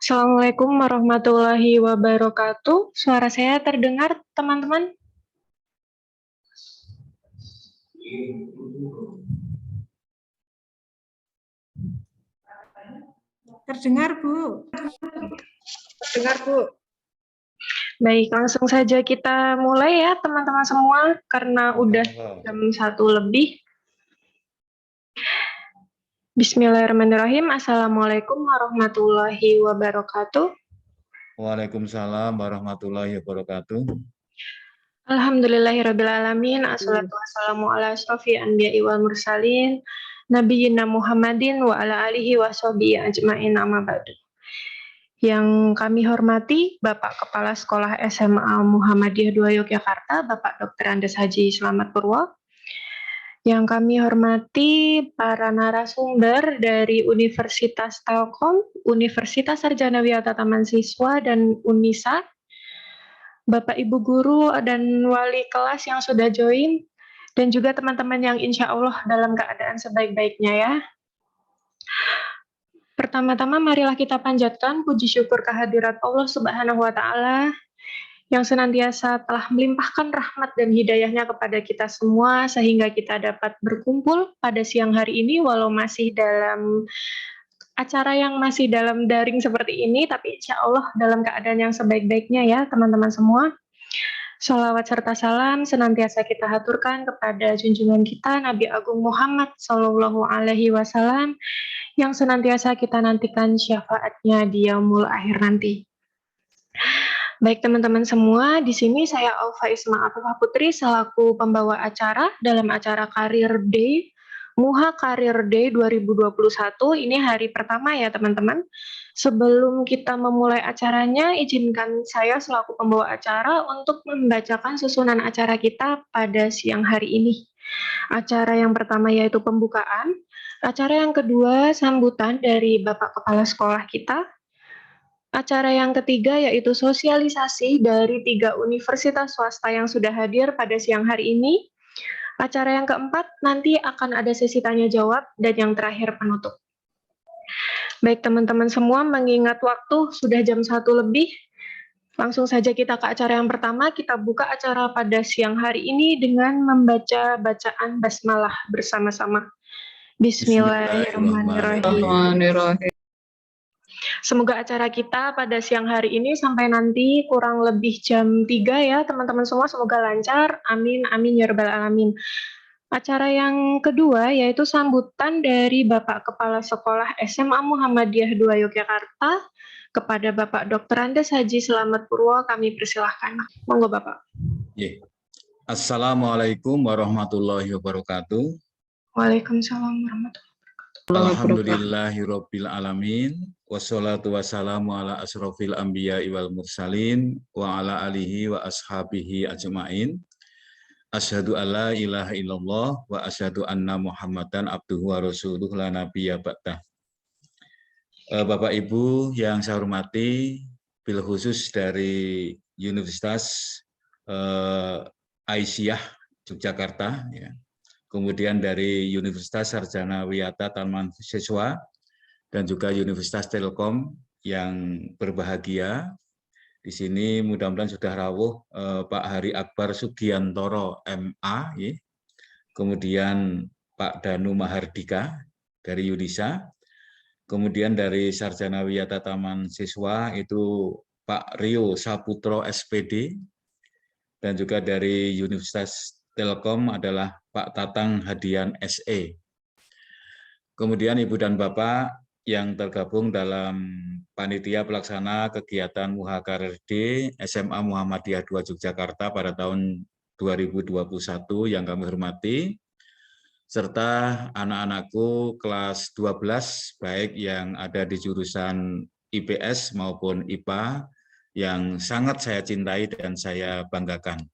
Assalamualaikum warahmatullahi wabarakatuh. Suara saya terdengar, teman-teman? Terdengar, Bu. Terdengar, Bu. Baik, langsung saja kita mulai ya, teman-teman semua, karena udah jam 1 lebih. Bismillahirrahmanirrahim. Assalamualaikum warahmatullahi wabarakatuh. Waalaikumsalam warahmatullahi wabarakatuh. Alhamdulillahirrabbilalamin. Assalatu wassalamu ala asrofi anbiya'i wal mursalin. Nabiyyina Muhammadin wa ala alihi wa sahbihi ajma'in amma ba'du. Yang kami hormati Bapak Kepala Sekolah SMA Muhammadiyah 2 Yogyakarta, Bapak Dr. Andes Haji Slamet Purwo. Yang kami hormati para narasumber dari Universitas Telkom, Universitas Sarjana Wiyata Taman Siswa, dan UNISA, Bapak Ibu Guru dan Wali kelas yang sudah join, dan juga teman-teman yang insya Allah dalam keadaan sebaik-baiknya ya. Pertama-tama marilah kita panjatkan puji syukur kehadirat Allah Subhanahu wa Ta'ala yang senantiasa telah melimpahkan rahmat dan hidayahnya kepada kita semua sehingga kita dapat berkumpul pada siang hari ini walau masih dalam acara yang masih dalam daring seperti ini, tapi insya Allah dalam keadaan yang sebaik-baiknya ya teman-teman semua. Shalawat serta salam senantiasa kita haturkan kepada junjungan kita Nabi Agung Muhammad Sallallahu Alaihi Wasallam yang senantiasa kita nantikan syafaatnya di yaumul akhir nanti. Baik teman-teman semua, di sini saya Alfa Isma Afifah Putri selaku pembawa acara dalam acara Career Day, Muha Career Day 2021. Ini hari pertama ya teman-teman. Sebelum kita memulai acaranya, izinkan saya selaku pembawa acara untuk membacakan susunan acara kita pada siang hari ini. Acara yang pertama yaitu pembukaan, acara yang kedua sambutan dari Bapak Kepala Sekolah kita, acara yang ketiga yaitu sosialisasi dari 3 universitas swasta yang sudah hadir pada siang hari ini. Acara yang keempat nanti akan ada sesi tanya jawab dan yang terakhir penutup. Baik teman-teman semua, mengingat waktu sudah jam 1 lebih, langsung saja kita ke acara yang pertama. Kita buka acara pada siang hari ini dengan membaca bacaan basmalah bersama-sama. Bismillahirrahmanirrahim. Semoga acara kita pada siang hari ini sampai nanti kurang lebih jam 3 ya teman-teman semua, semoga lancar, amin, amin ya rabbal alamin. Acara yang kedua yaitu sambutan dari Bapak Kepala Sekolah SMA Muhammadiyah 2 Yogyakarta kepada Bapak Dr. Andes Haji Slamet Purwo, kami persilahkan. Monggo Bapak. Assalamualaikum warahmatullahi wabarakatuh. Waalaikumsalam warahmatullahi wabarakatuh. Alhamdulillahirabbil alamin. Wassalatu wassalamu ala asrofil anbiya'i wal mursalin wa ala alihi wa ashabihi ajma'in. Asyhadu alla ilaha illallah wa asyhadu anna Muhammadan abduhu wa rasuluh la nabiyya ba'dah. Bapak Ibu yang saya hormati, bil khusus dari Universitas Aisyah Yogyakarta, ya. Kemudian dari Universitas Sarjana Wiyata Taman Siswa, dan juga Universitas Telkom yang berbahagia. Di sini mudah-mudahan sudah rawuh Pak Hari Akbar Sugiantoro MA, ya. Kemudian Pak Danu Mahardika dari UNISA, kemudian dari Sarjana Wiyata Taman Siswa itu Pak Rio Saputro SPD, dan juga dari Universitas Telkom adalah Pak Tatang Hadian SE. Kemudian Ibu dan Bapak yang tergabung dalam panitia pelaksana kegiatan Muha Career Day SMA Muhammadiyah 2 Yogyakarta pada tahun 2021 yang kami hormati, serta anak-anakku kelas 12 baik yang ada di jurusan IPS maupun IPA yang sangat saya cintai dan saya banggakan.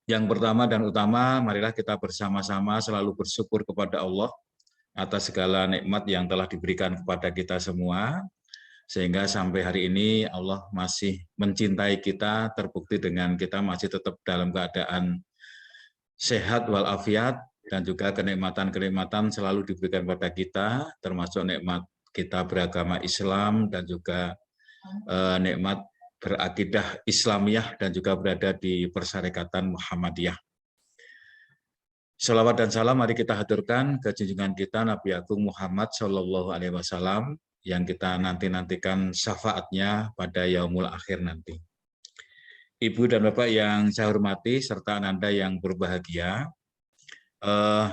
Yang pertama dan utama, marilah kita bersama-sama selalu bersyukur kepada Allah atas segala nikmat yang telah diberikan kepada kita semua, sehingga sampai hari ini Allah masih mencintai kita, terbukti dengan kita masih tetap dalam keadaan sehat walafiat, dan juga kenikmatan-kenikmatan selalu diberikan kepada kita, termasuk nikmat kita beragama Islam dan juga nikmat berakidah Islamiyah dan juga berada di Persyarikatan Muhammadiyah. Salawat dan salam mari kita haturkan ke junjungan kita Nabi Agung Muhammad Shallallahu Alaihi Wasallam yang kita nantikan syafaatnya pada yaumul akhir nanti. Ibu dan Bapak yang saya hormati serta Anda yang berbahagia,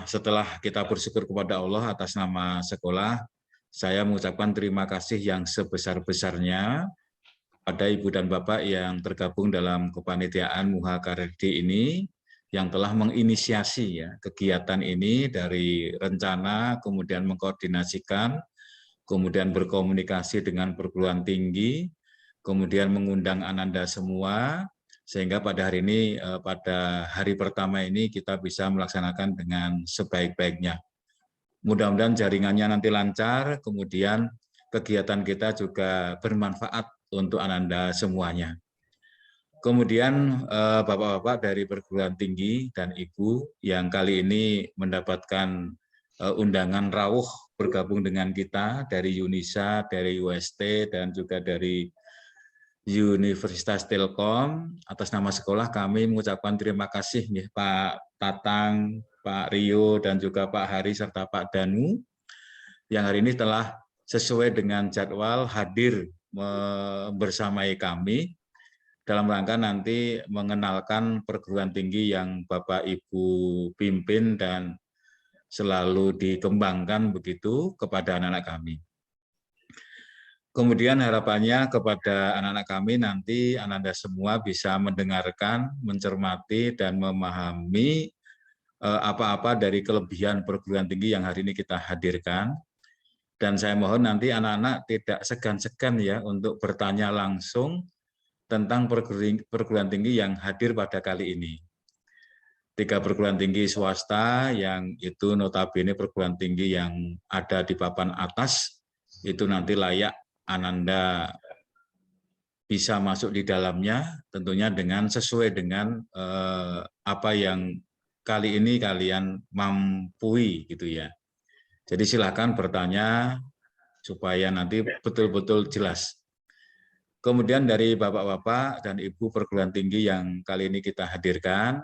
setelah kita bersyukur kepada Allah atas nama sekolah, saya mengucapkan terima kasih yang sebesar-besarnya pada Ibu dan Bapak yang tergabung dalam kepanitiaan Muhakaredi ini, yang telah menginisiasi ya kegiatan ini dari rencana, kemudian mengkoordinasikan, kemudian berkomunikasi dengan perguruan tinggi, kemudian mengundang Ananda semua, sehingga pada hari ini, pada hari pertama ini kita bisa melaksanakan dengan sebaik-baiknya. Mudah-mudahan jaringannya nanti lancar, kemudian kegiatan kita juga bermanfaat untuk Ananda semuanya. Kemudian Bapak-Bapak dari perguruan tinggi dan Ibu yang kali ini mendapatkan undangan rawuh bergabung dengan kita dari UNISA, dari UST, dan juga dari Universitas Telkom. Atas nama sekolah kami mengucapkan terima kasih nih Pak Tatang, Pak Rio, dan juga Pak Hari, serta Pak Danu, yang hari ini telah sesuai dengan jadwal hadir bersamai kami dalam rangka nanti mengenalkan perguruan tinggi yang Bapak Ibu pimpin dan selalu dikembangkan begitu kepada anak-anak kami. Kemudian harapannya kepada anak-anak kami nanti Ananda semua bisa mendengarkan, mencermati, dan memahami apa-apa dari kelebihan perguruan tinggi yang hari ini kita hadirkan. Dan saya mohon nanti anak-anak tidak segan-segan ya untuk bertanya langsung tentang perguruan tinggi yang hadir pada kali ini. 3 perguruan tinggi swasta yang itu notabene perguruan tinggi yang ada di papan atas, itu nanti layak Ananda bisa masuk di dalamnya, tentunya dengan sesuai dengan apa yang kali ini kalian mampu gitu ya. Jadi silakan bertanya supaya nanti betul-betul jelas. Kemudian dari Bapak-Bapak dan Ibu perguruan tinggi yang kali ini kita hadirkan,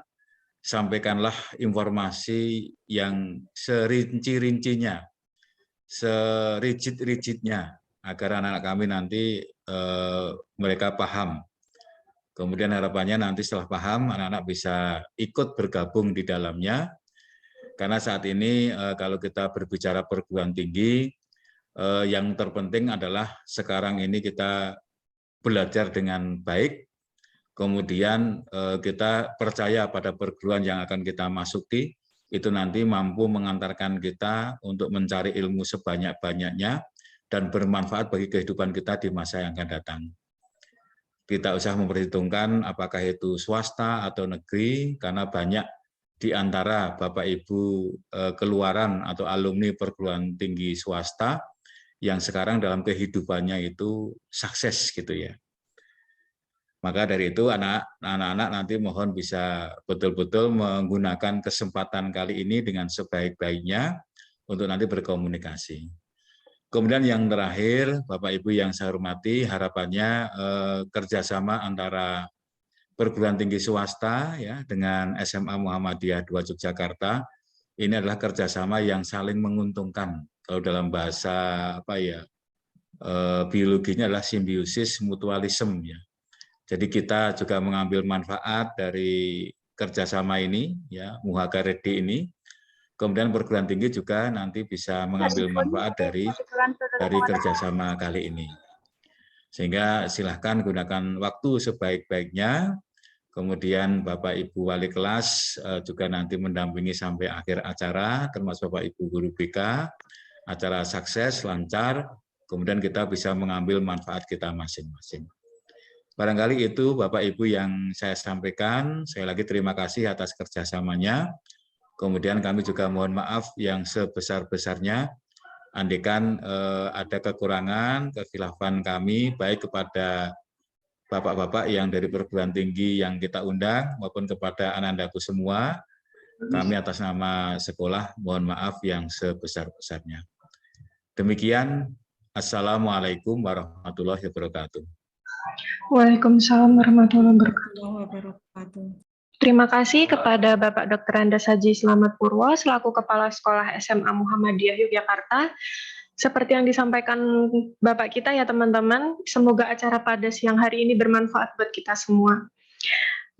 sampaikanlah informasi yang serinci-rincinya, serigid-rigidnya, agar anak-anak kami nanti mereka paham. Kemudian harapannya nanti setelah paham, anak-anak bisa ikut bergabung di dalamnya, karena saat ini kalau kita berbicara perguruan tinggi, yang terpenting adalah sekarang ini kita belajar dengan baik, kemudian kita percaya pada perguruan yang akan kita masuki, itu nanti mampu mengantarkan kita untuk mencari ilmu sebanyak-banyaknya dan bermanfaat bagi kehidupan kita di masa yang akan datang. Tidak usah memperhitungkan apakah itu swasta atau negeri, karena banyak di antara Bapak Ibu keluaran atau alumni perguruan tinggi swasta yang sekarang dalam kehidupannya itu sukses gitu ya. Maka dari itu anak-anak nanti mohon bisa betul-betul menggunakan kesempatan kali ini dengan sebaik-baiknya untuk nanti berkomunikasi. Kemudian yang terakhir, Bapak Ibu yang saya hormati, harapannya kerjasama antara perguruan tinggi swasta ya dengan SMA Muhammadiyah 2 Yogyakarta ini adalah kerjasama yang saling menguntungkan. Kalau dalam bahasa biologinya adalah simbiosis mutualisme ya. Jadi kita juga mengambil manfaat dari kerjasama ini ya, Muhakaredi ini. Kemudian perguruan tinggi juga nanti bisa mengambil manfaat dari kerjasama kali ini. Sehingga silahkan gunakan waktu sebaik-baiknya. Kemudian Bapak Ibu Wali kelas juga nanti mendampingi sampai akhir acara, termasuk Bapak Ibu Guru BK, acara sukses, lancar, kemudian kita bisa mengambil manfaat kita masing-masing. Barangkali itu Bapak Ibu yang saya sampaikan, saya lagi terima kasih atas kerjasamanya. Kemudian kami juga mohon maaf yang sebesar-besarnya, andaikan ada kekurangan, kekhilafan kami, baik kepada Bapak-bapak yang dari perguruan tinggi yang kita undang maupun kepada anak-anakku semua, kami atas nama sekolah mohon maaf yang sebesar-besarnya. Demikian Assalamualaikum warahmatullahi wabarakatuh. Waalaikumsalam warahmatullahi wabarakatuh. Warahmatullahi wabarakatuh. Terima kasih kepada Bapak Dr. Andas Haji Slamet Purwo selaku Kepala Sekolah SMA Muhammadiyah Yogyakarta. Seperti yang disampaikan Bapak kita ya teman-teman, semoga acara pada siang hari ini bermanfaat buat kita semua.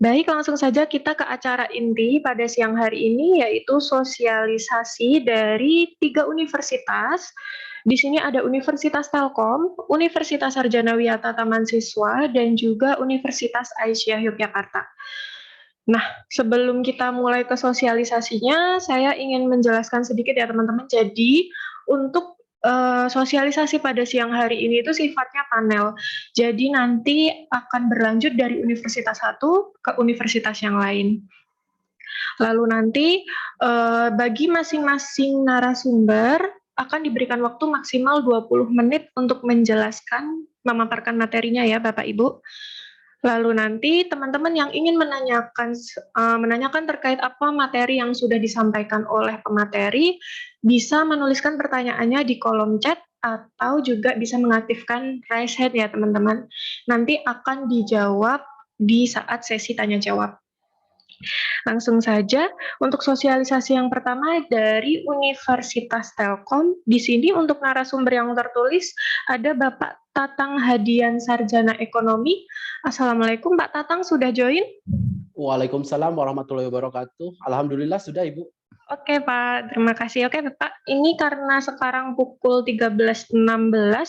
Baik, langsung saja kita ke acara inti pada siang hari ini, yaitu sosialisasi dari 3 universitas. Di sini ada Universitas Telkom, Universitas Sarjana Wiyata Taman Siswa, dan juga Universitas Aisyah Yogyakarta. Nah, sebelum kita mulai ke sosialisasinya, saya ingin menjelaskan sedikit ya teman-teman. Jadi, untuk sosialisasi pada siang hari ini itu sifatnya panel. Jadi nanti akan berlanjut dari universitas satu ke universitas yang lain. Lalu nanti bagi masing-masing narasumber akan diberikan waktu maksimal 20 menit untuk menjelaskan, memaparkan materinya ya Bapak Ibu. Lalu nanti teman-teman yang ingin menanyakan terkait apa materi yang sudah disampaikan oleh pemateri, bisa menuliskan pertanyaannya di kolom chat atau juga bisa mengaktifkan raise hand ya teman-teman. Nanti akan dijawab di saat sesi tanya jawab. Langsung saja untuk sosialisasi yang pertama dari Universitas Telkom. Di sini untuk narasumber yang tertulis ada Bapak Tatang Hadian Sarjana Ekonomi. Assalamualaikum Pak Tatang, sudah join? Waalaikumsalam warahmatullahi wabarakatuh. Alhamdulillah sudah Ibu. Oke Pak, terima kasih. Oke Pak, ini karena sekarang pukul 13.16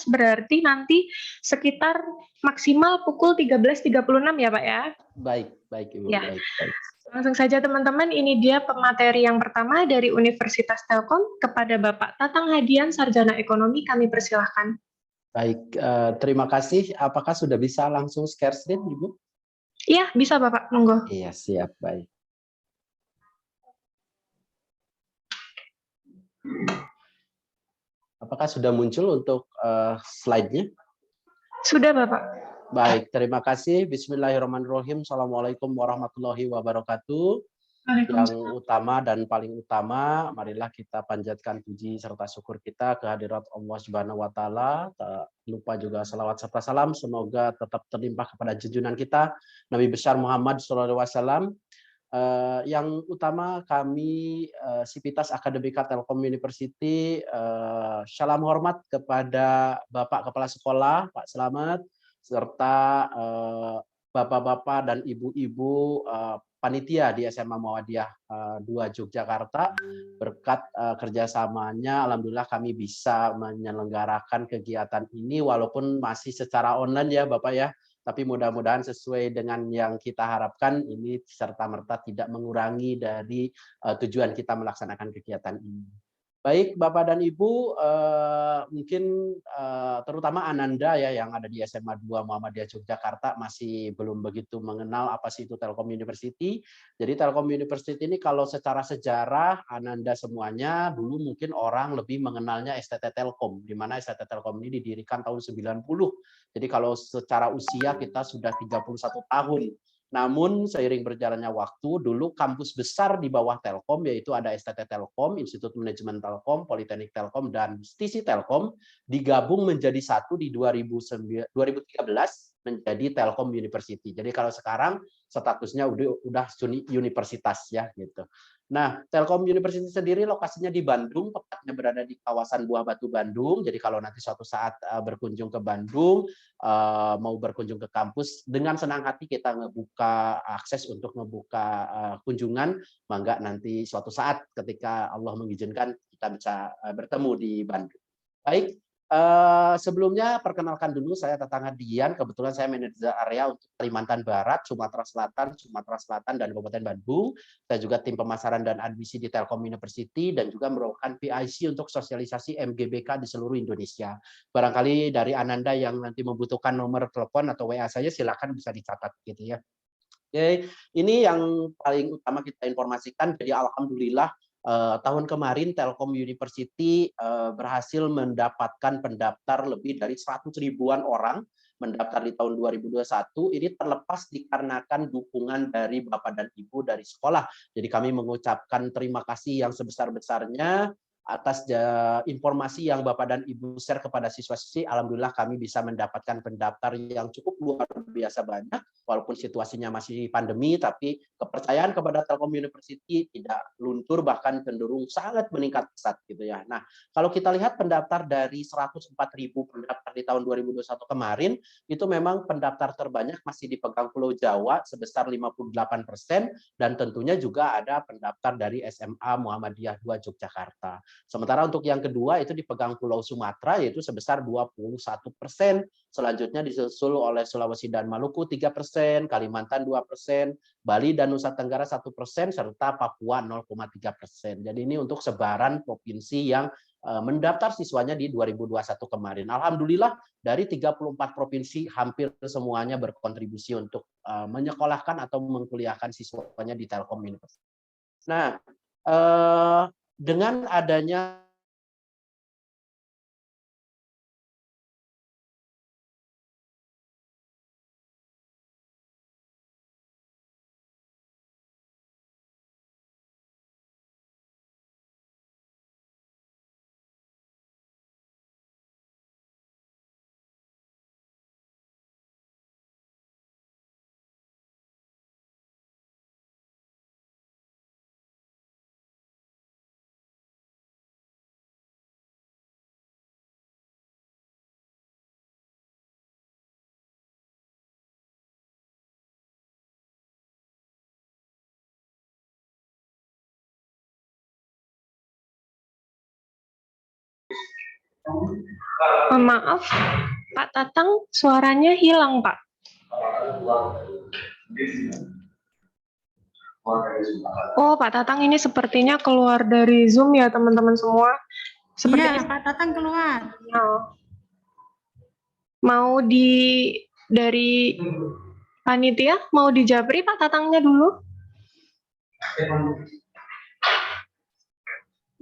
berarti nanti sekitar maksimal pukul 13.36 ya Pak ya? Baik Ibu. Ya. Baik. Langsung saja teman-teman, ini dia pemateri yang pertama dari Universitas Telkom kepada Bapak Tatang Hadian Sarjana Ekonomi, kami persilahkan. Baik, terima kasih. Apakah sudah bisa langsung share screen Ibu? Iya, bisa Bapak, monggo. Iya, siap, baik. Apakah sudah muncul untuk slide-nya? Sudah Bapak. Baik, terima kasih. Bismillahirrahmanirrahim. Assalamualaikum warahmatullahi wabarakatuh. Yang utama dan paling utama, marilah kita panjatkan puji serta syukur kita kehadirat Allah Subhanahu wa taala. Tak lupa juga salawat serta salam semoga tetap terlimpah kepada junjungan kita Nabi besar Muhammad SAW. Yang utama kami Sivitas Akademika Telkom University, salam hormat kepada Bapak Kepala Sekolah Pak Slamet, serta bapak-bapak dan ibu-ibu panitia di SMA Muhammadiyah 2 Yogyakarta. Berkat kerjasamanya, alhamdulillah kami bisa menyelenggarakan kegiatan ini walaupun masih secara online ya Bapak ya. Tapi mudah-mudahan sesuai dengan yang kita harapkan, ini serta-merta tidak mengurangi dari tujuan kita melaksanakan kegiatan ini. Baik Bapak dan Ibu, mungkin terutama Ananda ya yang ada di SMA 2 Muhammadiyah Yogyakarta masih belum begitu mengenal apa sih itu Telkom University. Jadi Telkom University ini kalau secara sejarah Ananda semuanya dulu mungkin orang lebih mengenalnya STT Telkom, di mana STT Telkom ini didirikan tahun 90. Jadi kalau secara usia kita sudah 31 tahun. Namun seiring berjalannya waktu, dulu kampus besar di bawah Telkom, yaitu ada STT Telkom, Institut Manajemen Telkom, Politeknik Telkom, dan STISI Telkom, digabung menjadi satu di 2013 menjadi Telkom University. Jadi kalau sekarang statusnya udah universitas ya gitu. Nah, Telkom University sendiri lokasinya di Bandung, tepatnya berada di kawasan Buah Batu Bandung. Jadi kalau nanti suatu saat berkunjung ke Bandung, mau berkunjung ke kampus, dengan senang hati kita ngebuka akses untuk ngebuka kunjungan. Mangga nanti suatu saat ketika Allah mengizinkan kita bisa bertemu di Bandung. Baik. Sebelumnya perkenalkan dulu, saya Tatang Hadian, kebetulan saya manajer area untuk Kalimantan Barat, Sumatera Selatan, dan Kabupaten Bandung. Saya juga tim pemasaran dan admisi di Telkom University dan juga merupakan PIC untuk sosialisasi MGBK di seluruh Indonesia. Barangkali dari Ananda yang nanti membutuhkan nomor telepon atau WA saya, silakan bisa dicatat gitu ya. Oke, ini yang paling utama kita informasikan. Jadi alhamdulillah tahun kemarin Telkom University berhasil mendapatkan pendaftar lebih dari 100 ribuan orang mendaftar di tahun 2021. Ini terlepas dikarenakan dukungan dari Bapak dan Ibu dari sekolah. Jadi kami mengucapkan terima kasih yang sebesar-besarnya atas informasi yang Bapak dan Ibu share kepada siswa-siswi, alhamdulillah kami bisa mendapatkan pendaftar yang cukup luar biasa banyak, walaupun situasinya masih pandemi, tapi kepercayaan kepada Telkom University tidak luntur, bahkan cenderung sangat meningkat pesat gitu ya. Nah, kalau kita lihat pendaftar dari 104.000 pendaftar di tahun 2021 kemarin, itu memang pendaftar terbanyak masih dipegang Pulau Jawa sebesar 58%, dan tentunya juga ada pendaftar dari SMA Muhammadiyah 2 Yogyakarta. Sementara untuk yang kedua itu dipegang Pulau Sumatera, yaitu sebesar 21%. Selanjutnya disusul oleh Sulawesi dan Maluku 3%, Kalimantan 2%, Bali dan Nusa Tenggara 1%, serta Papua 0,3%. Jadi ini untuk sebaran provinsi yang mendaftar siswanya di 2021 kemarin. Alhamdulillah dari 34 provinsi hampir semuanya berkontribusi untuk menyekolahkan atau mengkuliahkan siswanya di Telkom University. Nah, dengan adanya Maaf, Pak Tatang, suaranya hilang, Pak. Oh, Pak Tatang ini sepertinya keluar dari Zoom ya, teman-teman semua. Sepertinya Iya, Pak Tatang keluar. Mau dari panitia, mau dijabri Pak Tatangnya dulu?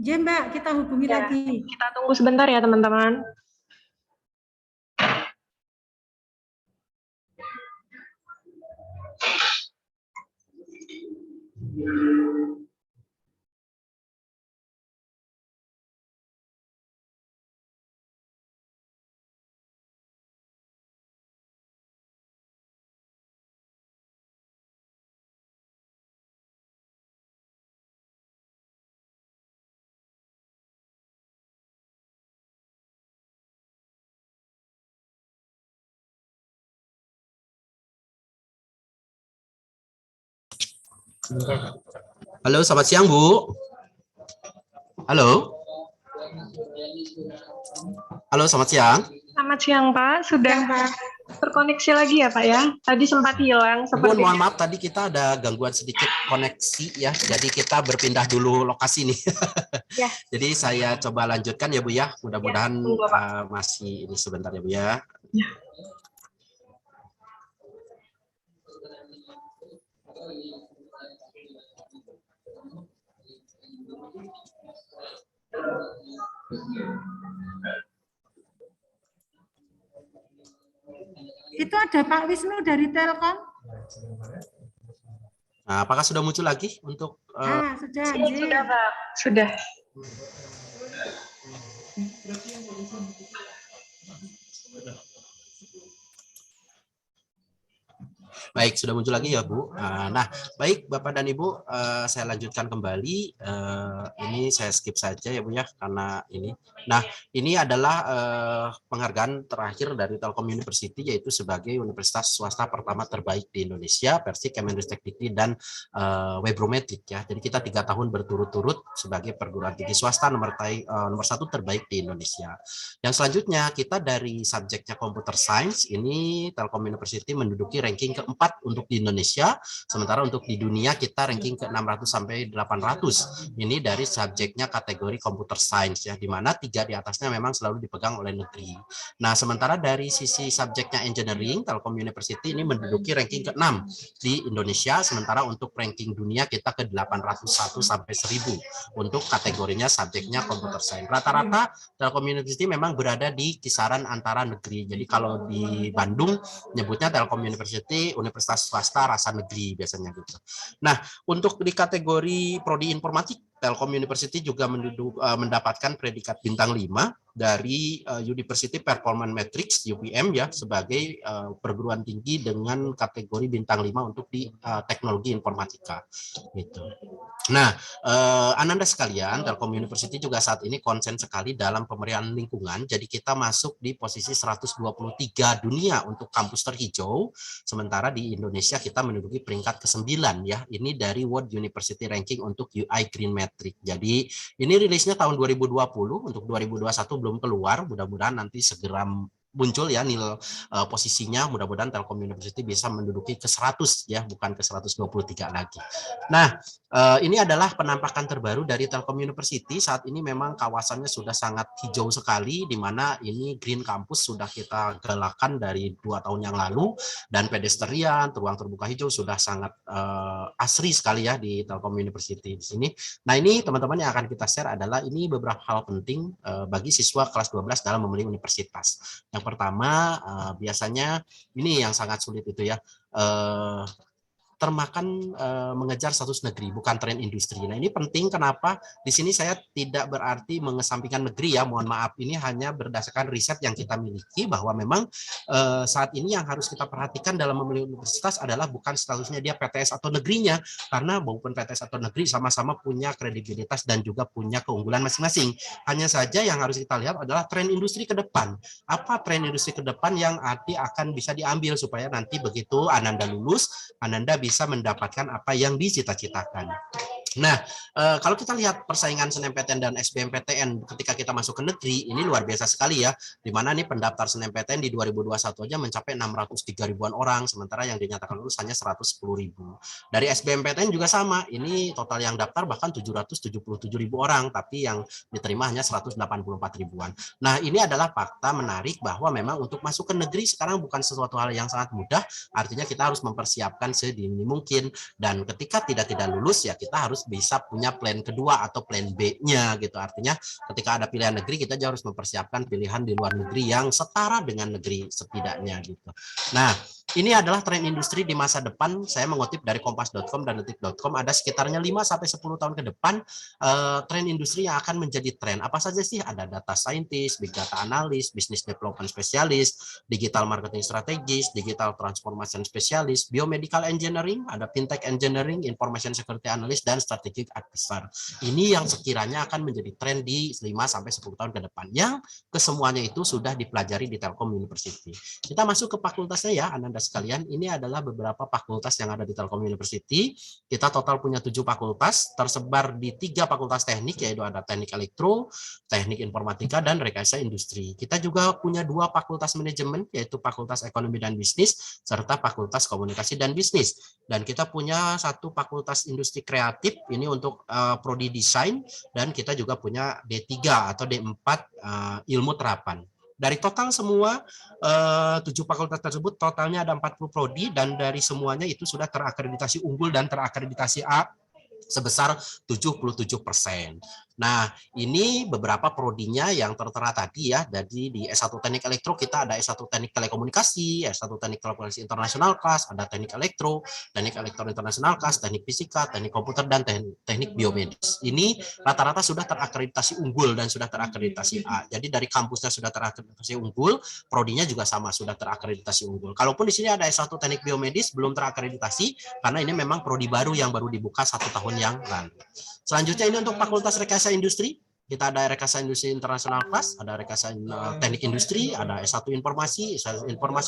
Ya, Mbak, kita hubungi Ya, lagi. kita tunggu sebentar ya, teman-teman. Halo, selamat siang, Bu. Halo. Halo, selamat siang. Selamat siang, Pak. Sudah terkoneksi lagi ya, Pak ya? Tadi sempat hilang. Mohon maaf, tadi kita ada gangguan sedikit koneksi ya. Jadi kita berpindah dulu lokasi nih. Ya. Jadi saya coba lanjutkan ya, Bu ya. Mudah-mudahan ya, masih ini sebentar ya, Bu ya. Ya. Itu ada Pak Wisnu dari Telkom. Nah, apakah sudah muncul lagi untuk? Sudah, Pak. Sudah. Baik, sudah muncul lagi ya, Bu. Nah, baik Bapak dan Ibu, saya lanjutkan kembali. Ini saya skip saja ya, Bu ya, karena ini. Nah, ini adalah penghargaan terakhir dari Telkom University, yaitu sebagai universitas swasta pertama terbaik di Indonesia versi Kemendikbud dan Webrometric ya. Jadi kita 3 tahun berturut-turut sebagai perguruan tinggi swasta nomor 1 terbaik di Indonesia. Yang selanjutnya kita dari subjeknya Computer Science, ini Telkom University menduduki ranking ke-4 untuk di Indonesia, sementara untuk di dunia kita ranking ke-600 sampai 800. Ini dari subjeknya kategori Computer Science ya, di mana 3 di atasnya memang selalu dipegang oleh negeri. Nah, sementara dari sisi subjeknya Engineering, Telkom University ini menduduki ranking ke-6 di Indonesia, sementara untuk ranking dunia kita ke-801 sampai 1000 untuk kategorinya subjeknya Computer Science. Rata-rata Telkom University memang berada di kisaran antara negeri. Jadi kalau di Bandung nyebutnya Telkom University universitas swasta rasa negeri biasanya gitu. Nah, untuk di kategori prodi informatik Telkom University juga mendapatkan predikat bintang 5 dari University Performance Matrix UPM ya, sebagai perguruan tinggi dengan kategori bintang 5 untuk di teknologi informatika gitu. Nah, Ananda sekalian, Telkom University juga saat ini konsen sekali dalam pemberdayaan lingkungan. Jadi kita masuk di posisi 123 dunia untuk kampus terhijau, sementara di Indonesia kita menduduki peringkat ke-9 ya. Ini dari World University Ranking untuk UI Green Metric. Jadi ini rilisnya tahun 2020, untuk 2021 belum keluar, mudah-mudahan nanti segera muncul ya nilai posisinya, mudah-mudahan Telkom University bisa menduduki ke 100 ya, bukan ke 123 lagi. Nah, ini adalah penampakan terbaru dari Telkom University. Saat ini memang kawasannya sudah sangat hijau sekali, di mana ini Green Campus sudah kita galakan dari 2 tahun yang lalu, dan pedestrian, ruang terbuka hijau sudah sangat asri sekali ya di Telkom University di sini. Nah, ini teman-teman yang akan kita share adalah ini beberapa hal penting bagi siswa kelas 12 dalam memilih universitas. Yang pertama, biasanya ini yang sangat sulit itu ya, termakan mengejar status negeri, bukan tren industri. Nah, ini penting. Kenapa? Di sini saya tidak berarti mengesampingkan negeri ya, mohon maaf. Ini hanya berdasarkan riset yang kita miliki, bahwa memang saat ini yang harus kita perhatikan dalam memilih universitas adalah bukan statusnya dia PTS atau negerinya, karena maupun PTS atau negeri sama-sama punya kredibilitas dan juga punya keunggulan masing-masing. Hanya saja yang harus kita lihat adalah tren industri ke depan. Apa tren industri ke depan yang akan bisa diambil supaya nanti begitu Ananda lulus, Ananda bisa mendapatkan apa yang dicita-citakan. Nah, kalau kita lihat persaingan SNMPTN dan SBMPTN ketika kita masuk ke negeri, ini luar biasa sekali ya, di mana nih pendaftar SNMPTN di 2021 aja mencapai 603 ribuan orang, sementara yang dinyatakan lulus hanya 110 ribu. Dari SBMPTN juga sama, ini total yang daftar bahkan 777 ribu orang, tapi yang diterima hanya 184 ribuan. Nah, ini adalah fakta menarik bahwa memang untuk masuk ke negeri sekarang bukan sesuatu hal yang sangat mudah, artinya kita harus mempersiapkan sedini mungkin, dan ketika tidak lulus ya kita harus bisa punya plan kedua atau plan B-nya gitu. Artinya ketika ada pilihan negeri, kita harus mempersiapkan pilihan di luar negeri yang setara dengan negeri setidaknya gitu. Nah, ini adalah tren industri di masa depan. Saya mengutip dari kompas.com dan detik.com, ada sekitarnya 5-10 tahun ke depan tren industri yang akan menjadi tren. Apa saja sih? Ada data scientist, big data analyst, business development specialist, digital marketing strategis, digital transformation specialist, biomedical engineering, ada fintech engineering, information security analyst, dan strategic advisor. Ini yang sekiranya akan menjadi tren di 5-10 tahun ke depan, yang kesemuanya itu sudah dipelajari di Telkom University. Kita masuk ke fakultasnya ya, Ananda sekalian. Ini adalah beberapa fakultas yang ada di Telkom University. Kita total punya 7 fakultas, tersebar di 3 fakultas teknik, yaitu ada teknik elektro, teknik informatika, dan rekayasa industri. Kita juga punya 2 fakultas manajemen, yaitu fakultas ekonomi dan bisnis, serta fakultas komunikasi dan bisnis. Dan kita punya 1 fakultas industri kreatif, ini untuk prodi desain, dan kita juga punya D3 atau D4 ilmu terapan. Dari total semua 7 fakultas tersebut totalnya ada 40 prodi, dan dari semuanya itu sudah terakreditasi unggul dan terakreditasi A sebesar 77%. Nah, ini beberapa prodinya yang tertera tadi ya. Jadi di S1 Teknik Elektro kita ada S1 Teknik Telekomunikasi, S1 Teknik Telekomunikasi Internasional Kelas, ada Teknik Elektro Internasional Kelas, Teknik Fisika, Teknik Komputer, dan Teknik Biomedis. Ini rata-rata sudah terakreditasi unggul dan sudah terakreditasi A. Jadi dari kampusnya sudah terakreditasi unggul, prodinya juga sama, sudah terakreditasi unggul. Kalaupun di sini ada S1 Teknik Biomedis belum terakreditasi, karena ini memang prodi baru yang baru dibuka 1 tahun yang lalu. Selanjutnya ini untuk Fakultas Rekayasa Industri. Kita ada Rekayasa Industri Internasional Kelas, ada Rekayasa Teknik Industri, ada S1 Informasi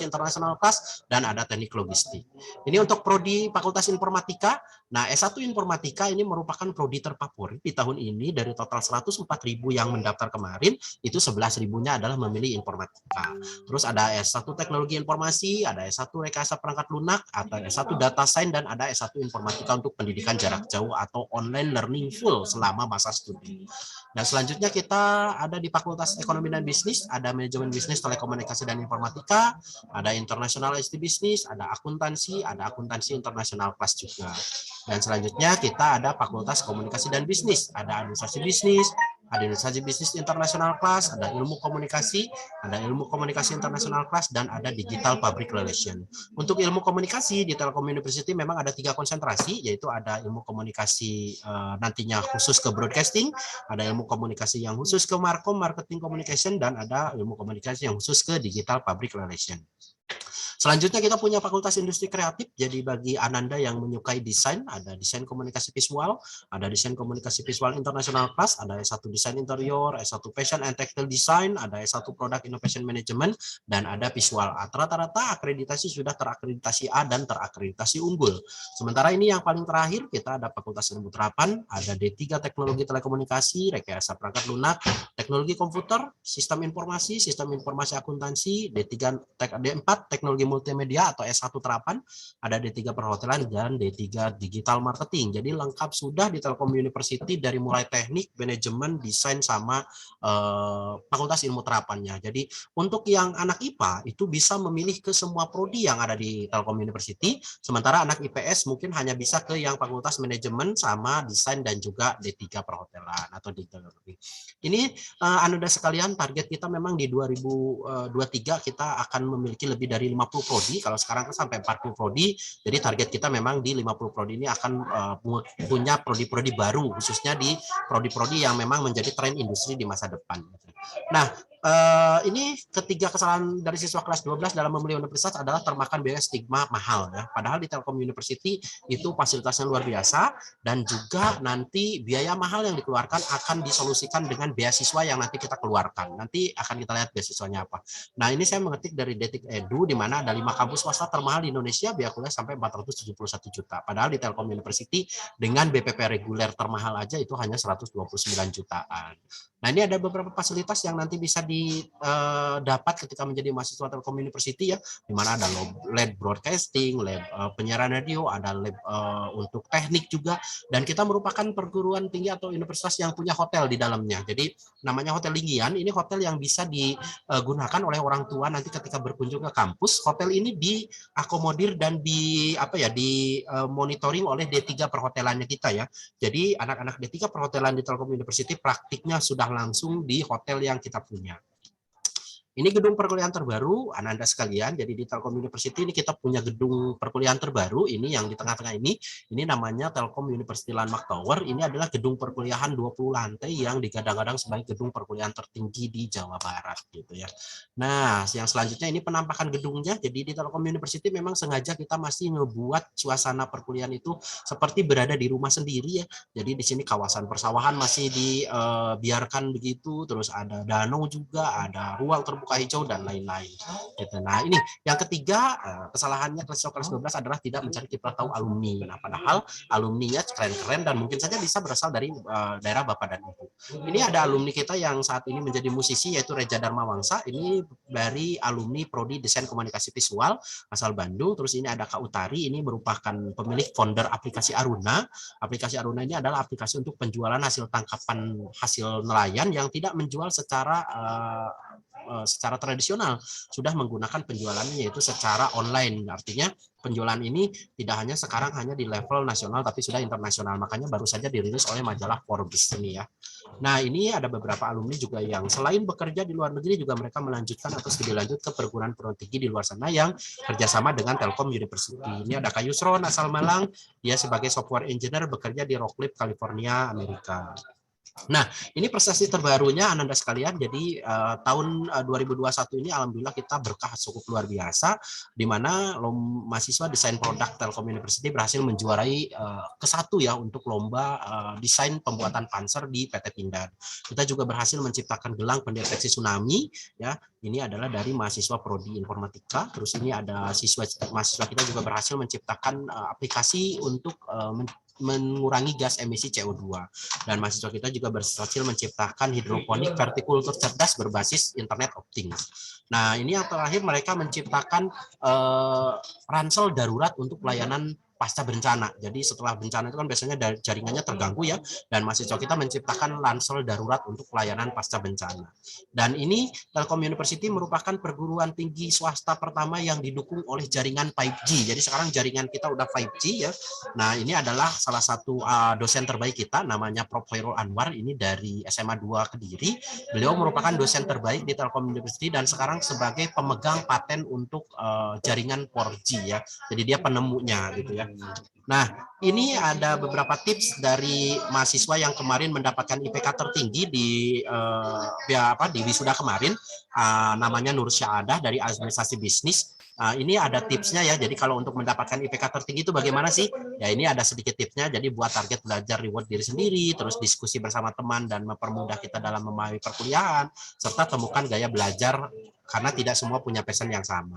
Internasional Kelas, dan ada Teknik Logistik. Ini untuk prodi Fakultas Informatika. Nah, S1 Informatika ini merupakan prodi terfavorit di tahun ini. Dari total 104.000 yang mendaftar kemarin, itu 11.000-nya adalah memilih informatika. Terus ada S1 Teknologi Informasi, ada S1 Rekayasa Perangkat Lunak, ada S1 Data Science, dan ada S1 Informatika untuk pendidikan jarak jauh atau online learning full selama masa studi. Dan selanjutnya kita ada di Fakultas Ekonomi dan Bisnis, ada Manajemen Bisnis, Telekomunikasi, dan Informatika, ada International IT Bisnis, ada Akuntansi Internasional Kelas juga. Dan selanjutnya kita ada Fakultas Komunikasi dan Bisnis, ada Administrasi Bisnis, ada Indonesia Business International Class, ada ilmu komunikasi internasional class, dan ada digital public relation. Untuk ilmu komunikasi di Telkom University memang ada 3 konsentrasi, yaitu ada ilmu komunikasi nantinya khusus ke broadcasting, ada ilmu komunikasi yang khusus ke marketing communication, dan ada ilmu komunikasi yang khusus ke digital public relation. Selanjutnya kita punya Fakultas Industri Kreatif. Jadi bagi Ananda yang menyukai desain, ada desain komunikasi visual, ada desain komunikasi visual international class, ada S1 desain interior, S1 fashion and textile design, ada S1 product innovation management, dan ada visual art. Rata-rata akreditasi sudah terakreditasi A dan terakreditasi unggul. Sementara ini yang paling terakhir kita ada Fakultas Ilmu Terapan, ada D3 Teknologi Telekomunikasi, Rekayasa Perangkat Lunak, Teknologi Komputer, Sistem Informasi Akuntansi, D4 Teknologi Multimedia atau S1 Terapan, ada D3 Perhotelan, dan D3 Digital Marketing. Jadi lengkap sudah di Telkom University dari mulai teknik, manajemen, desain, sama Fakultas Ilmu Terapannya. Jadi untuk yang anak IPA itu bisa memilih ke semua prodi yang ada di Telkom University, sementara anak IPS mungkin hanya bisa ke yang Fakultas Manajemen sama Desain dan juga D3 Perhotelan atau Digital Marketing. Ini Ananda sekalian, target kita memang di 2023 kita akan memiliki lebih dari 50 prodi, kalau sekarang sampai 40 prodi, jadi target kita memang di 50 prodi ini akan punya prodi-prodi baru, khususnya di prodi-prodi yang memang menjadi tren industri di masa depan. Nah, ini ketiga kesalahan dari siswa kelas 12 dalam memilih universitas adalah termakan biaya stigma mahal. Ya. Padahal di Telkom University itu fasilitasnya luar biasa, dan juga nanti biaya mahal yang dikeluarkan akan disolusikan dengan beasiswa yang nanti kita keluarkan. Nanti akan kita lihat beasiswanya apa. Nah, ini saya mengetik dari Detik Edu, di mana ada 5 kampus swasta termahal di Indonesia, biaya kuliah sampai 471 juta. Padahal di Telkom University dengan BPP reguler termahal aja itu hanya 129 jutaan. Nah, ini ada beberapa fasilitas yang nanti bisa didapat ketika menjadi mahasiswa Telkom University, ya, di mana ada lab broadcasting, lab penyiaran radio, ada lab untuk teknik juga, dan kita merupakan perguruan tinggi atau universitas yang punya hotel di dalamnya. Jadi namanya Hotel Linggian, ini hotel yang bisa digunakan oleh orang tua nanti ketika berkunjung ke kampus. Hotel ini diakomodir dan monitoring oleh D3 perhotelannya kita, ya. Jadi anak-anak D3 perhotelan di Telkom University praktiknya sudah langsung di hotel yang kita punya. Ini gedung perkuliahan terbaru, Ananda sekalian. Jadi di Telkom University ini kita punya gedung perkuliahan terbaru. Ini yang di tengah-tengah ini namanya Telkom University Landmark Tower. Ini adalah gedung perkuliahan 20 lantai yang digadang-gadang sebagai gedung perkuliahan tertinggi di Jawa Barat, gitu ya. Nah, yang selanjutnya ini penampakan gedungnya. Jadi di Telkom University memang sengaja kita masih ngebuat suasana perkuliahan itu seperti berada di rumah sendiri, ya. Jadi di sini kawasan persawahan masih dibiarkan begitu, terus ada danau juga, ada ruang terbuka hijau, dan lain-lain. Gitu. Nah, ini yang ketiga, kesalahannya kelas 12 adalah tidak mencari kiprah tahu alumni. Nah, padahal alumninya keren-keren dan mungkin saja bisa berasal dari daerah Bapak dan Ibu. Ini ada alumni kita yang saat ini menjadi musisi, yaitu Reja Dharma Wangsa. Ini dari alumni Prodi Desain Komunikasi Visual asal Bandung. Terus ini ada Kak Utari, ini merupakan pemilik founder aplikasi Aruna. Aplikasi Aruna ini adalah aplikasi untuk penjualan hasil tangkapan hasil nelayan yang tidak menjual secara tradisional, sudah menggunakan penjualannya yaitu secara online. Artinya penjualan ini tidak hanya sekarang hanya di level nasional, tapi sudah internasional. Makanya baru saja dirilis oleh majalah Forbes ini, ya. Nah, ini ada beberapa alumni juga yang selain bekerja di luar negeri, juga mereka melanjutkan atau studi lanjut ke perguruan tinggi di luar sana yang kerjasama dengan Telkom University. Ini ada Kak Yusron asal Malang, dia sebagai software engineer bekerja di Rockcliffe, California, Amerika. Nah, ini prestasi terbarunya Ananda sekalian. Jadi tahun 2021 ini alhamdulillah kita berkah cukup luar biasa, di mana mahasiswa desain produk Telkom University berhasil menjuarai ke-1 ya untuk lomba desain pembuatan panser di PT Pindad. Kita juga berhasil menciptakan gelang pendeteksi tsunami, ya. Ini adalah dari mahasiswa Prodi Informatika. Terus ini ada mahasiswa kita juga berhasil menciptakan aplikasi untuk mengurangi gas emisi CO2. Dan mahasiswa kita juga berhasil menciptakan hidroponik vertikultur cerdas berbasis Internet of Things. Nah, ini yang terakhir mereka menciptakan ransel darurat untuk pelayanan pasca bencana. Jadi setelah bencana itu kan biasanya jaringannya terganggu ya, dan mahasiswa kita menciptakan Lansel darurat untuk pelayanan pasca bencana. Dan ini Telkom University merupakan perguruan tinggi swasta pertama yang didukung oleh jaringan 5G. Jadi sekarang jaringan kita udah 5G ya. Nah, ini adalah salah satu dosen terbaik kita, namanya Prof. Khairul Anwar, ini dari SMA 2 Kediri. Beliau merupakan dosen terbaik di Telkom University dan sekarang sebagai pemegang paten untuk jaringan 4G ya. Jadi dia penemunya gitu ya. Nah, ini ada beberapa tips dari mahasiswa yang kemarin mendapatkan IPK tertinggi di wisuda kemarin, namanya Nur Syahadah dari Administrasi Bisnis. Ini ada tipsnya ya. Jadi kalau untuk mendapatkan IPK tertinggi itu bagaimana sih? Ya ini ada sedikit tipsnya. Jadi buat target belajar reward diri sendiri, terus diskusi bersama teman dan mempermudah kita dalam memahami perkuliahan, serta temukan gaya belajar karena tidak semua punya passion yang sama.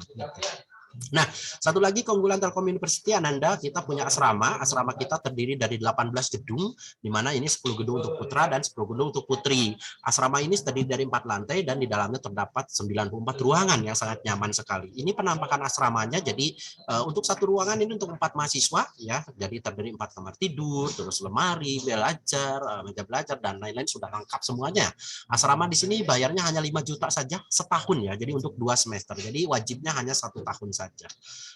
Nah, satu lagi keunggulan Telkom University Ananda, kita punya asrama. Asrama kita terdiri dari 18 gedung, di mana ini 10 gedung untuk putra dan 10 gedung untuk putri. Asrama ini terdiri dari 4 lantai dan di dalamnya terdapat 94 ruangan yang sangat nyaman sekali. Ini penampakan asramanya, jadi untuk satu ruangan ini untuk 4 mahasiswa ya, jadi terdiri 4 kamar tidur, terus lemari, meja belajar dan lain-lain sudah lengkap semuanya. Asrama di sini bayarnya hanya 5 juta saja setahun ya, jadi untuk 2 semester. Jadi wajibnya hanya 1 tahun saja.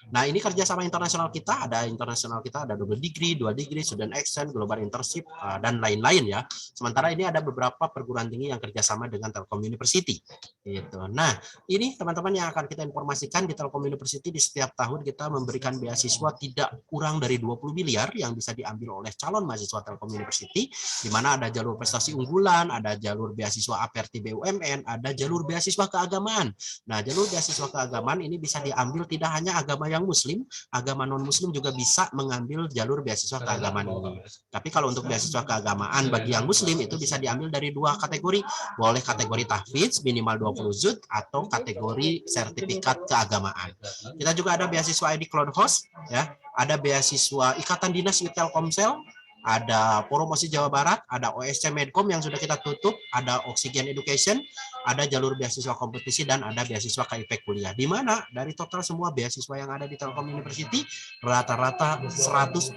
Nah, ini kerjasama internasional kita, ada double degree, dual degree, student exchange, global internship, dan lain-lain ya. Sementara ini ada beberapa perguruan tinggi yang kerjasama dengan Telkom University. Gitu. Nah, ini teman-teman yang akan kita informasikan di Telkom University, di setiap tahun kita memberikan beasiswa tidak kurang dari 20 miliar yang bisa diambil oleh calon mahasiswa Telkom University, di mana ada jalur prestasi unggulan, ada jalur beasiswa APRT BUMN, ada jalur beasiswa keagamaan. Nah, jalur beasiswa keagamaan ini bisa diambil tidak hanya agama yang muslim, agama non-muslim juga bisa mengambil jalur beasiswa keagamaan ini. Tapi kalau untuk beasiswa keagamaan bagi yang muslim itu bisa diambil dari 2 kategori, boleh kategori tahfidz minimal 20 juz atau kategori sertifikat keagamaan. Kita juga ada beasiswa ID Cloud Host ya, ada beasiswa Ikatan Dinas Telkomsel, ada Promosi Jawa Barat, ada OSC Medcom yang sudah kita tutup, ada Oxygen Education, ada jalur beasiswa kompetisi, dan ada beasiswa KIP kuliah. Di mana dari total semua beasiswa yang ada di Telkom University, rata-rata 100%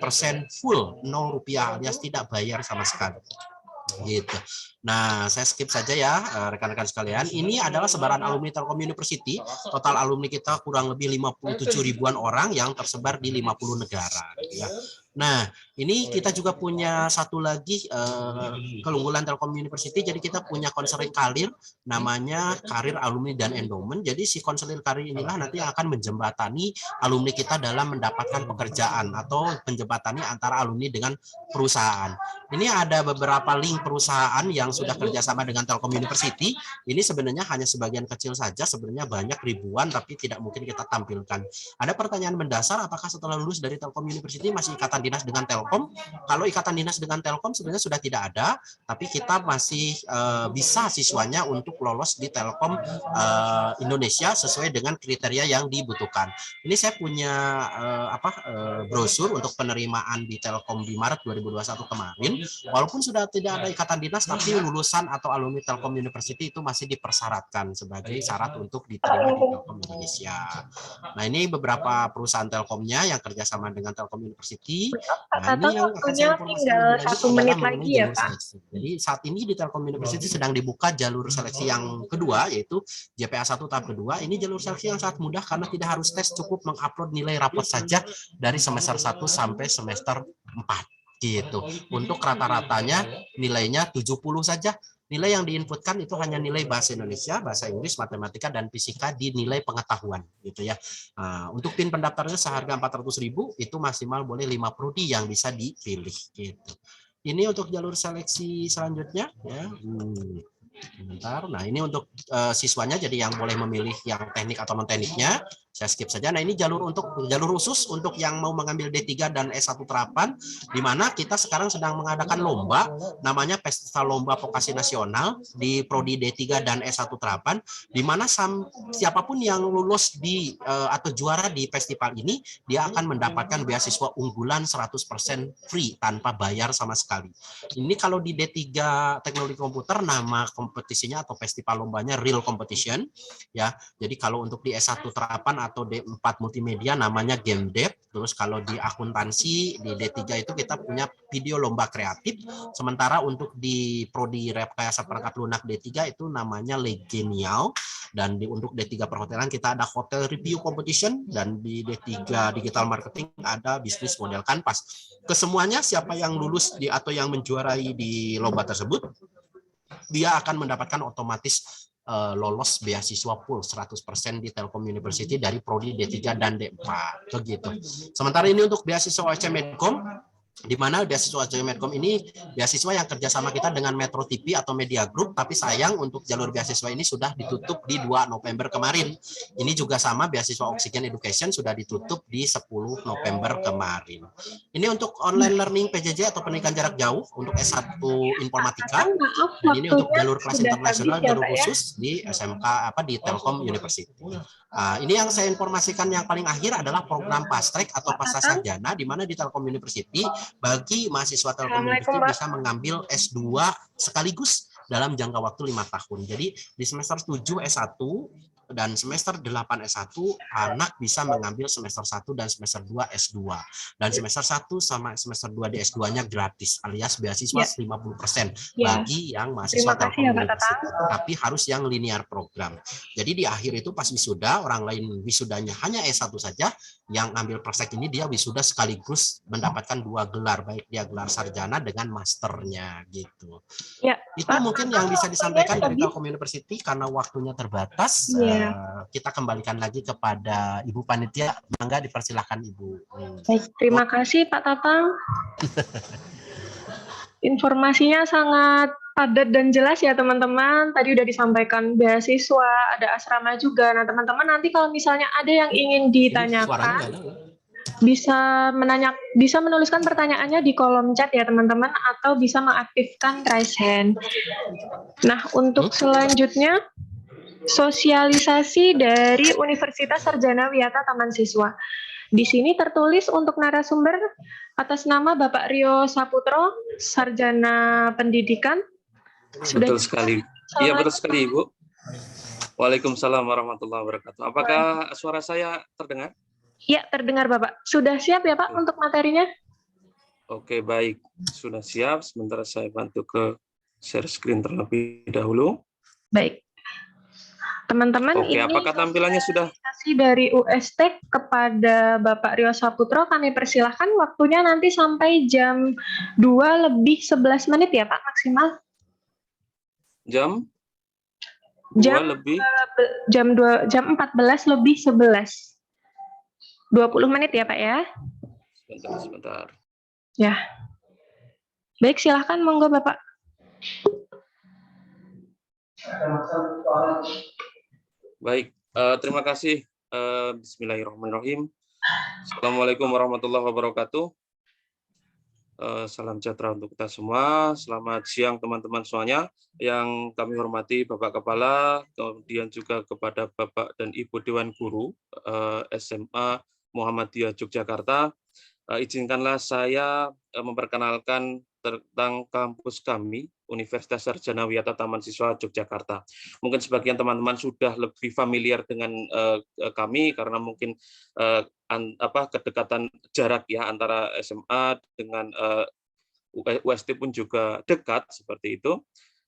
full, 0 rupiah alias tidak bayar sama sekali. Gitu. Nah, saya skip saja ya rekan-rekan sekalian. Ini adalah sebaran alumni Telkom University. Total alumni kita kurang lebih 57 ribuan orang yang tersebar di 50 negara. Ya. Nah, ini kita juga punya satu lagi keunggulan Telkom University. Jadi kita punya konseling karir, namanya Karir Alumni dan Endowment. Jadi si konseling karir inilah nanti akan menjembatani alumni kita dalam mendapatkan pekerjaan atau menjembatani antara alumni dengan perusahaan. Ini ada beberapa link perusahaan yang sudah kerjasama dengan Telkom University. Ini sebenarnya hanya sebagian kecil saja, sebenarnya banyak ribuan, tapi tidak mungkin kita tampilkan. Ada pertanyaan mendasar, apakah setelah lulus dari Telkom University masih ikatan dinas dengan Telkom? Kalau ikatan dinas dengan Telkom sebenarnya sudah tidak ada, tapi kita masih bisa siswanya untuk lolos di Telkom Indonesia sesuai dengan kriteria yang dibutuhkan. Ini saya punya brosur untuk penerimaan di Telkom di Maret 2021 kemarin. Walaupun sudah tidak ada ikatan dinas, tapi lulusan atau alumni Telkom University itu masih dipersyaratkan sebagai syarat untuk diterima di Telkom Indonesia. Nah, ini beberapa perusahaan Telkomnya yang kerjasama dengan Telkom University. Nah, ini yang akan saya informasikan tinggal 1 menit lagi ya, Pak. Jadi saat ini di Telkom University sedang dibuka jalur seleksi yang kedua, yaitu JPA 1 tahap kedua. Ini jalur seleksi yang sangat mudah karena tidak harus tes, cukup mengupload nilai rapot saja dari semester 1 sampai semester 4 gitu. Untuk rata-ratanya nilainya 70 saja. Nilai yang diinputkan itu hanya nilai bahasa Indonesia, bahasa Inggris, matematika, dan fisika di nilai pengetahuan gitu ya. Nah, untuk PIN pendaftarnya seharga 400.000, itu maksimal boleh 5 prodi yang bisa dipilih gitu. Ini untuk jalur seleksi selanjutnya ya. Bentar. Nah, ini untuk siswanya, jadi yang boleh memilih yang teknik atau non tekniknya. Saya skip saja. Nah, ini jalur khusus untuk yang mau mengambil D3 dan S1 terapan, di mana kita sekarang sedang mengadakan lomba, namanya Festival Lomba Vokasi Nasional di prodi D3 dan S1 terapan, di mana siapapun yang lulus di atau juara di festival ini, dia akan mendapatkan beasiswa unggulan 100% free tanpa bayar sama sekali. Ini kalau di D3 Teknologi Komputer, nama kompetisinya atau festival lombanya Real Competition ya. Jadi kalau untuk di S1 terapan atau D4 multimedia namanya game dev. Terus kalau di akuntansi di D3 itu kita punya video lomba kreatif. Sementara untuk di prodi rekayasa perangkat lunak D3 itu namanya Legenial. Dan untuk D3 perhotelan kita ada hotel review competition, dan di D3 digital marketing ada bisnis model kanvas. Kesemuanya siapa yang lulus atau yang menjuarai di lomba tersebut, dia akan mendapatkan otomatis lolos beasiswa full 100% di Telkom University dari prodi D3 dan D4 begitu. Sementara ini untuk beasiswa OSC Medcom, di mana beasiswa OSC Medcom ini beasiswa yang kerjasama kita dengan Metro TV atau Media Group, tapi sayang untuk jalur beasiswa ini sudah ditutup di 2 November kemarin. Ini juga sama, beasiswa Oxygen Education sudah ditutup di 10 November kemarin. Ini untuk online learning PJJ atau pendidikan jarak jauh untuk S1 Informatika. Dan ini untuk jalur kelas internasional, jalur khusus di SMK di Telkom University. Ini yang saya informasikan yang paling akhir adalah program fast track atau pasca sarjana, di mana di Telkom University bagi mahasiswa Telkom University bisa mengambil S2 sekaligus dalam jangka waktu 5 tahun. Jadi di semester 7 S1 dan semester 8 S1 anak bisa mengambil semester 1 dan semester 2 S2. Dan semester 1 sama semester 2 di S2-nya gratis, alias beasiswa 50% bagi yang mahasiswa Telkom University. Tapi harus yang linear program. Jadi di akhir itu pas wisuda, orang lain wisudanya hanya S1 saja, yang ambil praktek ini dia wisuda sekaligus mendapatkan 2 gelar, baik dia gelar sarjana dengan masternya gitu. Itu mungkin yang bisa disampaikan dari Telkom University karena waktunya terbatas. Kita kembalikan lagi kepada Ibu Panitia. Mangga dipersilakan Ibu. Baik, terima kasih Pak Tatang. Informasinya sangat padat dan jelas ya teman-teman. Tadi udah disampaikan beasiswa, ada asrama juga. Nah teman-teman nanti kalau misalnya ada yang ingin ditanyakan, bisa menuliskan pertanyaannya di kolom chat ya teman-teman, atau bisa mengaktifkan raise hand. Nah untuk selanjutnya, sosialisasi dari Universitas Sarjana Wiyata Taman Siswa. Di sini tertulis untuk narasumber atas nama Bapak Rio Saputro, Sarjana Pendidikan. Betul sekali. Iya betul sekali Ibu. Waalaikumsalam warahmatullahi wabarakatuh. Apakah suara saya terdengar? Ya, terdengar Bapak. Sudah siap ya Pak untuk materinya? Oke, baik. Sudah siap. Sebentar saya bantu ke share screen terlebih dahulu. Baik. Teman-teman, oke, ini apakah tampilannya sudah dari UST kepada Bapak Rio Saputro, kami persilahkan waktunya nanti sampai jam 2:11 ya Pak maksimal. Jam 14:11. 20 menit ya Pak ya. Sebentar. Ya. Baik, silahkan monggo Bapak. Baik, terima kasih. Bismillahirrahmanirrahim. Assalamualaikum warahmatullahi wabarakatuh. Salam sejahtera untuk kita semua. Selamat siang teman-teman semuanya. Yang kami hormati Bapak Kepala, kemudian juga kepada Bapak dan Ibu Dewan Guru SMA Muhammadiyah Yogyakarta. Izinkanlah saya memperkenalkan tentang kampus kami, Universitas Sarjana Wiyata Taman Siswa Yogyakarta. Mungkin sebagian teman-teman sudah lebih familiar dengan kami karena mungkin kedekatan jarak ya antara SMA dengan UST pun juga dekat seperti itu.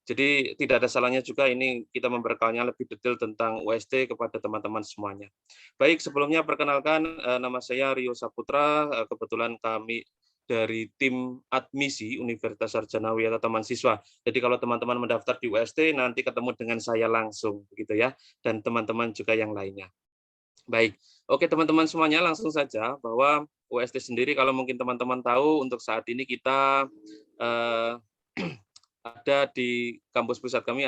Jadi tidak ada salahnya juga ini kita memperkenalkan lebih detail tentang UST kepada teman-teman semuanya. Baik, sebelumnya perkenalkan nama saya Rio Saputra, kebetulan kami dari tim admisi Universitas Sarjana Wiyata Taman Siswa. Jadi kalau teman-teman mendaftar di UST nanti ketemu dengan saya langsung begitu ya, dan teman-teman juga yang lainnya. Baik. Oke teman-teman semuanya, langsung saja bahwa UST sendiri kalau mungkin teman-teman tahu untuk saat ini kita ada di kampus pusat kami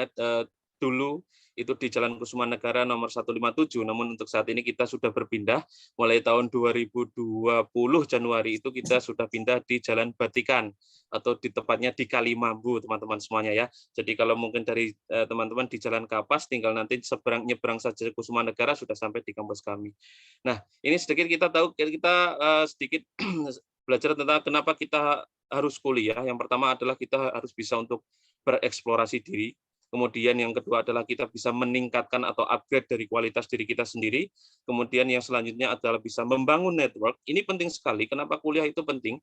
dulu itu di Jalan Kusuma Negara nomor 157, namun untuk saat ini kita sudah berpindah, mulai tahun 2020 Januari itu kita sudah pindah di Jalan Batikan, atau di tepatnya di Kalimambu teman-teman semuanya ya. Jadi kalau mungkin dari teman-teman di Jalan Kapas, tinggal nanti nyebrang saja Kusuma Negara sudah sampai di kampus kami. Nah ini sedikit kita tahu, kita sedikit belajar tentang kenapa kita harus kuliah. Yang pertama adalah kita harus bisa untuk bereksplorasi diri. Kemudian yang kedua adalah kita bisa meningkatkan atau upgrade dari kualitas diri kita sendiri. Kemudian yang selanjutnya adalah bisa membangun network. Ini penting sekali. Kenapa kuliah itu penting?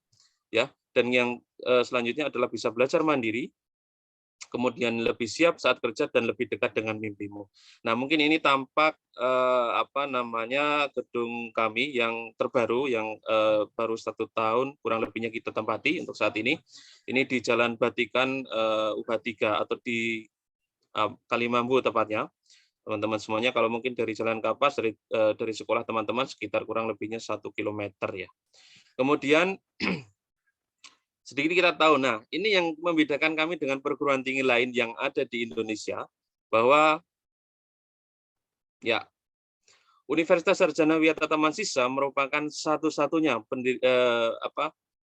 Ya. Dan yang selanjutnya adalah bisa belajar mandiri. Kemudian lebih siap saat kerja dan lebih dekat dengan mimpimu. Nah, mungkin ini tampak gedung kami yang terbaru, yang baru 1 tahun kurang lebihnya kita tempati untuk saat ini. Ini di Jalan Batikan UH3 atau di Kalimambu tepatnya. Teman-teman semuanya, kalau mungkin dari Jalan Kapas dari sekolah teman-teman sekitar kurang lebihnya 1 kilometer ya. Kemudian sedikit kita tahu, nah ini yang membedakan kami dengan perguruan tinggi lain yang ada di Indonesia, bahwa ya Universitas Sarjana Wiyata Tamansisa merupakan satu-satunya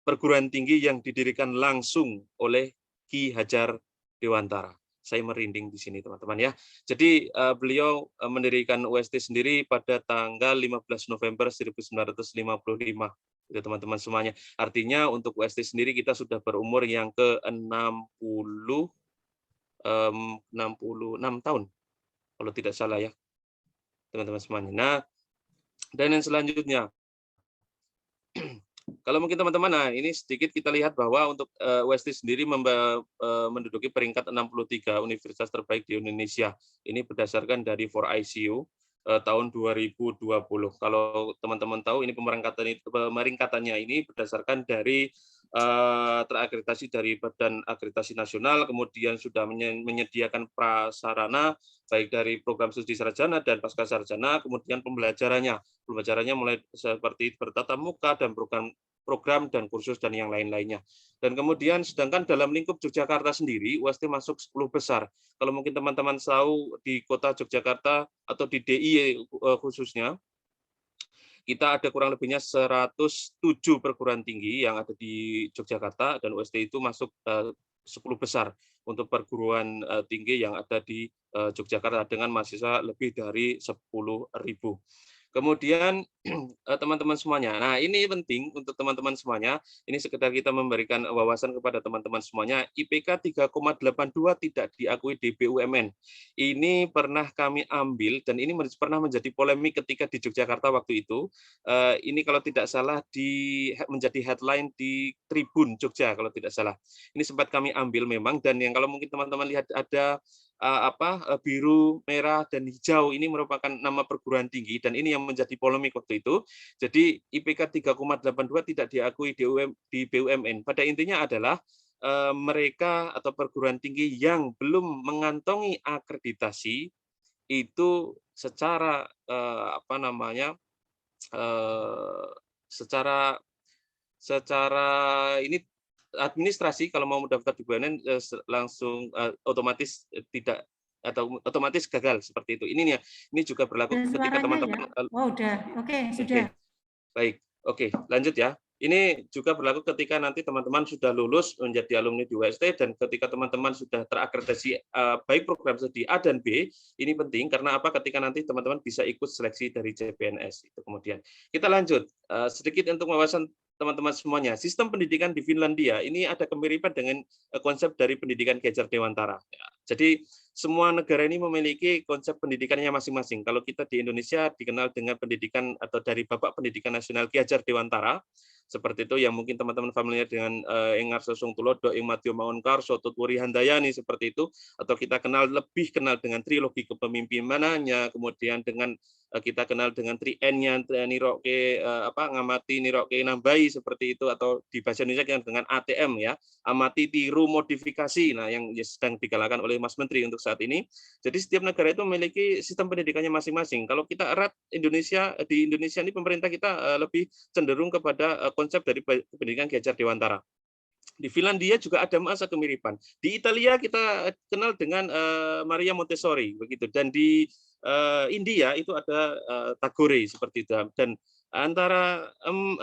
perguruan tinggi yang didirikan langsung oleh Ki Hajar Dewantara. Saya merinding di sini teman-teman ya. Jadi beliau mendirikan UST sendiri pada tanggal 15 November 1955. Itu teman-teman semuanya. Artinya untuk UST sendiri kita sudah berumur yang ke-66 tahun. Kalau tidak salah ya. Teman-teman semuanya. Nah, dan yang selanjutnya kalau mungkin teman-teman, nah ini sedikit kita lihat bahwa untuk UST sendiri menduduki peringkat 63 universitas terbaik di Indonesia. Ini berdasarkan dari 4ICU tahun 2020. Kalau teman-teman tahu, ini pemeringkatannya ini berdasarkan dari terakreditasi dari Badan Akreditasi Nasional, kemudian sudah menyediakan prasarana baik dari program studi sarjana dan pasca sarjana, kemudian pembelajarannya mulai seperti bertatap muka dan program dan kursus dan yang lain-lainnya. Dan kemudian sedangkan dalam lingkup Yogyakarta sendiri, UST masuk 10 besar. Kalau mungkin teman-teman tahu di kota Yogyakarta atau di DIY khususnya, kita ada kurang lebihnya 107 perguruan tinggi yang ada di Yogyakarta, dan UST itu masuk 10 besar untuk perguruan tinggi yang ada di Yogyakarta dengan mahasiswa lebih dari 10.000. Kemudian teman-teman semuanya, nah ini penting untuk teman-teman semuanya, ini sekedar kita memberikan wawasan kepada teman-teman semuanya, IPK 3,82 tidak diakui di BUMN. Ini pernah kami ambil, dan ini pernah menjadi polemik ketika di Yogyakarta waktu itu. Ini kalau tidak salah menjadi headline di Tribun Jogja, kalau tidak salah. Ini sempat kami ambil memang, dan yang kalau mungkin teman-teman lihat ada biru, merah, dan hijau, ini merupakan nama perguruan tinggi, dan ini yang menjadi polemik waktu itu. Jadi IPK 3,82 tidak diakui di BUMN. Pada intinya adalah mereka atau perguruan tinggi yang belum mengantongi akreditasi itu secara secara ini administrasi, kalau mau mendaftar di BUMN langsung otomatis tidak atau otomatis gagal seperti itu. Ini juga berlaku ketika teman-teman. Ya? Oh, udah. Oke, sudah. Baik. Oke, lanjut ya. Ini juga berlaku ketika nanti teman-teman sudah lulus menjadi alumni di UST, dan ketika teman-teman sudah terakreditasi baik program studi A dan B. Ini penting karena apa? Ketika nanti teman-teman bisa ikut seleksi dari CPNS. Itu kemudian kita lanjut sedikit untuk wawasan teman-teman semuanya. Sistem pendidikan di Finlandia ini ada kemiripan dengan konsep dari pendidikan Ki Hajar Dewantara. Jadi semua negara ini memiliki konsep pendidikannya masing-masing. Kalau kita di Indonesia dikenal dengan pendidikan atau dari Bapak Pendidikan Nasional Ki Hajar Dewantara, seperti itu yang mungkin teman-teman familiar dengan Engar Sosong Tulodo, Ing Madyo Maunkarso, Tutwuri Handayani, seperti itu, atau kita lebih kenal dengan trilogi kepemimpinannya, kemudian dengan kita kenal dengan 3N-nya, Niroke ngamati, Niroke nambai, seperti itu, atau di bahasa Indonesia dengan ATM ya, amati, tiru, modifikasi. Nah, yang sedang digalakkan oleh Mas Menteri untuk saat ini. Jadi setiap negara itu memiliki sistem pendidikannya masing-masing. Kalau kita erat di Indonesia ini pemerintah kita lebih cenderung kepada konsep dari pendidikan Ki Hajar Dewantara. Di Finlandia juga ada masa kemiripan. Di Italia kita kenal dengan Maria Montessori begitu, dan di India itu ada Tagore seperti itu. Dan antara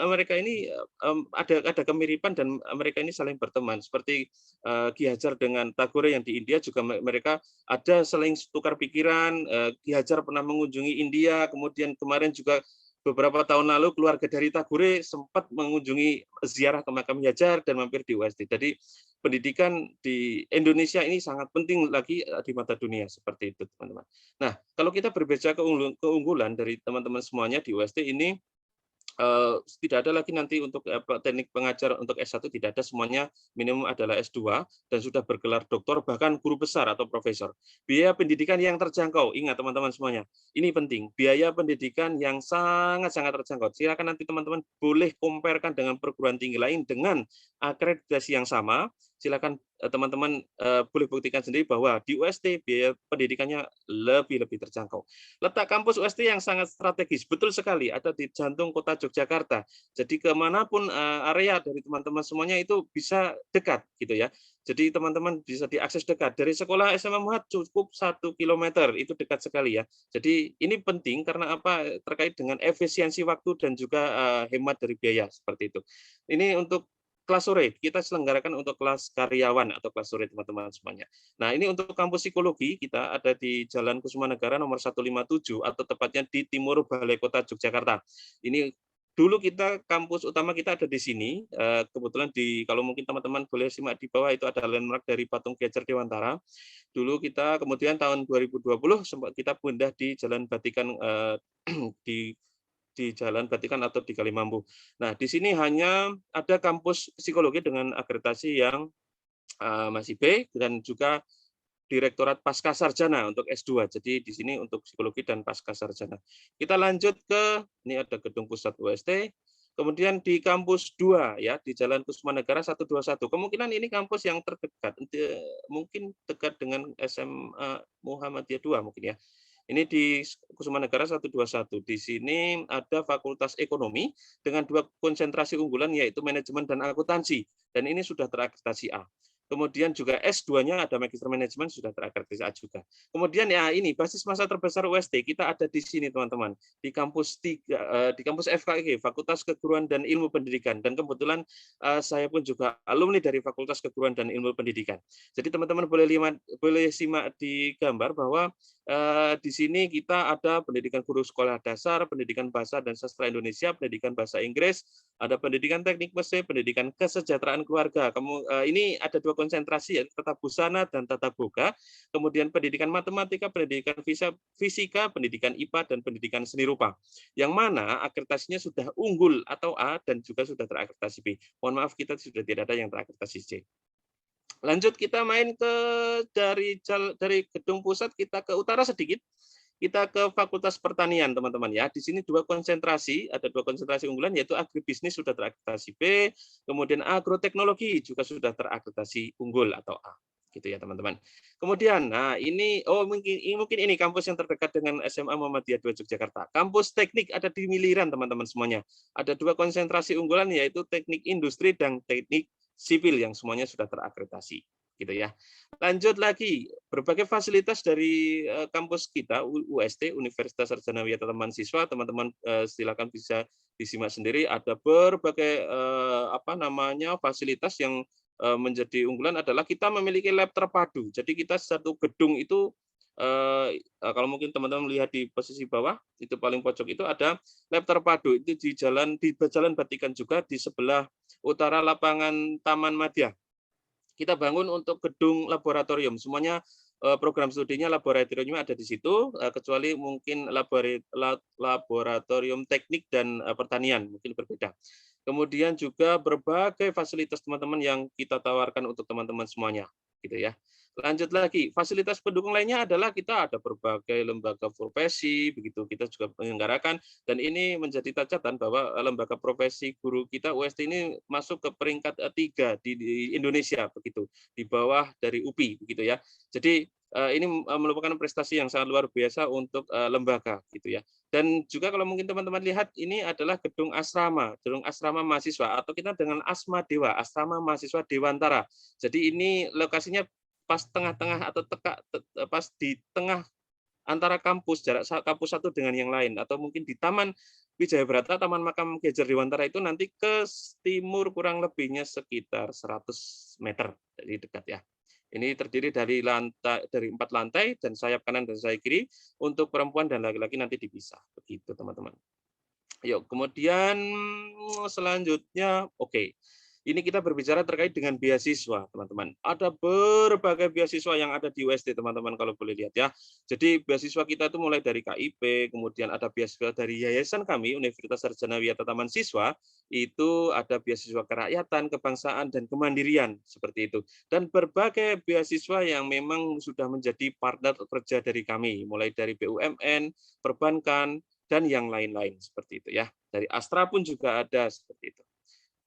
mereka ini ada kemiripan, dan mereka ini saling berteman seperti Ki Hajar dengan Tagore yang di India juga mereka ada saling tukar pikiran. Ki Hajar pernah mengunjungi India, kemudian kemarin juga beberapa tahun lalu keluarga dari Tagore sempat mengunjungi ziarah ke makam Hajar dan mampir di UST. Jadi pendidikan di Indonesia ini sangat penting lagi di mata dunia, seperti itu teman-teman. Nah, kalau kita berbicara keunggulan dari teman-teman semuanya di UST ini, tidak ada lagi nanti untuk teknik pengajar untuk S1, tidak ada, semuanya minimum adalah S2 dan sudah bergelar doktor, bahkan guru besar atau profesor. Biaya pendidikan yang terjangkau, ingat teman-teman semuanya, ini penting, biaya pendidikan yang sangat-sangat terjangkau. Silakan nanti teman-teman boleh comparekan dengan perguruan tinggi lain dengan akreditasi yang sama. Silakan teman-teman boleh buktikan sendiri bahwa di UST biaya pendidikannya lebih terjangkau. Letak kampus UST yang sangat strategis, betul sekali, ada di jantung kota Yogyakarta. Jadi kemanapun area dari teman-teman semuanya itu bisa dekat, gitu ya. Jadi teman-teman bisa diakses dekat. Dari sekolah SMA Muhammad cukup 1 km, itu dekat sekali ya. Jadi ini penting karena apa? Terkait dengan efisiensi waktu dan juga hemat dari biaya, seperti itu. Ini untuk kelas sore, kita selenggarakan untuk kelas karyawan atau kelas sore teman-teman semuanya. Nah, ini untuk kampus psikologi, kita ada di Jalan Kusumanegara nomor 157, atau tepatnya di timur Balai Kota Yogyakarta. Ini dulu kita, kampus utama kita ada di sini, kebetulan kalau mungkin teman-teman boleh simak di bawah, itu ada landmark dari patung Ki Hajar Dewantara. Dulu kita, kemudian tahun 2020, sempat kita pindah di Jalan Batikan, di Jalan Batikan atau di Kalimambu. Nah, di sini hanya ada kampus psikologi dengan akreditasi yang masih B dan juga Direktorat Pasca Sarjana untuk S2. Jadi di sini untuk psikologi dan pasca sarjana. Kita lanjut ke, ini ada gedung pusat UST. Kemudian di kampus 2 ya, di Jalan Kusumanegara 121. Kemungkinan ini kampus yang terdekat, mungkin dekat dengan SMA Muhammadiyah 2 mungkin ya. Ini di Kusumanegara 121. Di sini ada Fakultas Ekonomi dengan 2 konsentrasi unggulan, yaitu manajemen dan akuntansi. Dan ini sudah terakreditasi A. Kemudian juga S2-nya ada Magister Manajemen, sudah terakreditasi A juga. Kemudian ya ini basis massa terbesar UST kita ada di sini teman-teman, di kampus 3, di kampus FKIG, Fakultas Keguruan dan Ilmu Pendidikan. Dan kebetulan saya pun juga alumni dari Fakultas Keguruan dan Ilmu Pendidikan. Jadi teman-teman boleh simak di gambar bahwa di sini kita ada pendidikan guru sekolah dasar, pendidikan bahasa dan sastra Indonesia, pendidikan bahasa Inggris, ada pendidikan teknik mesin, pendidikan kesejahteraan keluarga. Ini ada 2 konsentrasi, yaitu tata busana dan tata boga. Kemudian pendidikan matematika, pendidikan fisika, pendidikan IPA, dan pendidikan seni rupa. Yang mana akreditasinya sudah unggul atau A dan juga sudah terakreditasi B. Mohon maaf, kita sudah tidak ada yang terakreditasi C. Lanjut, kita main ke dari gedung pusat, kita ke utara sedikit. Kita ke Fakultas Pertanian, teman-teman ya. Di sini 2 konsentrasi, ada 2 konsentrasi unggulan, yaitu agribisnis sudah terakreditasi B, kemudian agroteknologi juga sudah terakreditasi unggul atau A, gitu ya teman-teman. Kemudian, nah ini, mungkin ini kampus yang terdekat dengan SMA Muhammadiyah 2 Yogyakarta. Kampus teknik ada di Miliran, teman-teman semuanya. Ada 2 konsentrasi unggulan, yaitu teknik industri dan teknik sipil yang semuanya sudah terakreditasi, gitu ya. Lanjut lagi, berbagai fasilitas dari kampus kita UST, Universitas Sarjana Wiyata Taman Siswa, teman-teman silakan bisa disimak sendiri. Ada berbagai fasilitas yang menjadi unggulan adalah kita memiliki lab terpadu. Jadi kita satu gedung itu, kalau mungkin teman-teman melihat di posisi bawah, itu paling pojok itu ada lab terpadu, itu di Jalan Batikan juga, di sebelah utara lapangan Taman Madya. Kita bangun untuk gedung laboratorium, semuanya program studinya laboratoriumnya ada di situ, kecuali mungkin laboratorium teknik dan pertanian, mungkin berbeda. Kemudian juga berbagai fasilitas teman-teman yang kita tawarkan untuk teman-teman semuanya, gitu ya. Lanjut lagi, fasilitas pendukung lainnya adalah kita ada berbagai lembaga profesi, begitu kita juga menyelenggarakan, dan ini menjadi catatan bahwa lembaga profesi guru kita UST ini masuk ke peringkat 3 di Indonesia, begitu, di bawah dari UPI, begitu ya. Jadi ini merupakan prestasi yang sangat luar biasa untuk lembaga, gitu ya. Dan juga kalau mungkin teman-teman lihat, ini adalah gedung asrama mahasiswa, atau kita dengan Asma Dewa, Asrama Mahasiswa Dewantara. Jadi ini lokasinya pas tengah-tengah atau pas di tengah antara kampus, jarak kampus satu dengan yang lain, atau mungkin di Taman Wijaya Brata, Taman Makam Ki Hajar Dewantara itu nanti ke timur kurang lebihnya sekitar 100 meter, jadi dekat ya. Ini terdiri dari 4 lantai dan sayap kanan dan sayap kiri. Untuk perempuan dan laki-laki nanti dipisah, begitu teman-teman. Yuk, kemudian selanjutnya, oke. Ini kita berbicara terkait dengan beasiswa, teman-teman. Ada berbagai beasiswa yang ada di UST, teman-teman, kalau boleh lihat ya. Jadi beasiswa kita itu mulai dari KIP, kemudian ada beasiswa dari yayasan kami, Universitas Sarjana Wiyata Taman Siswa, itu ada beasiswa kerakyatan, kebangsaan, dan kemandirian, seperti itu. Dan berbagai beasiswa yang memang sudah menjadi partner kerja dari kami, mulai dari BUMN, perbankan, dan yang lain-lain, seperti itu ya. Dari Astra pun juga ada, seperti itu.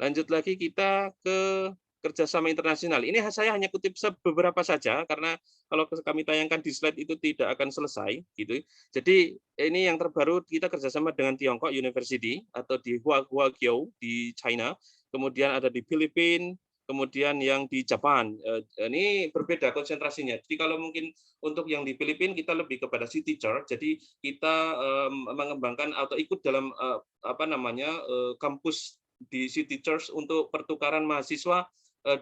Lanjut lagi kita ke kerjasama internasional. Ini saya hanya kutip beberapa saja karena kalau kami tayangkan di slide itu tidak akan selesai gitu. Jadi ini yang terbaru kita kerjasama dengan Tiongkok University atau di Huaqiao di China, kemudian ada di Filipina, kemudian yang di Jepang. Ini berbeda konsentrasinya. Jadi kalau mungkin untuk yang di Filipina kita lebih kepada city tour. Jadi kita mengembangkan atau ikut dalam kampus di City Church untuk pertukaran mahasiswa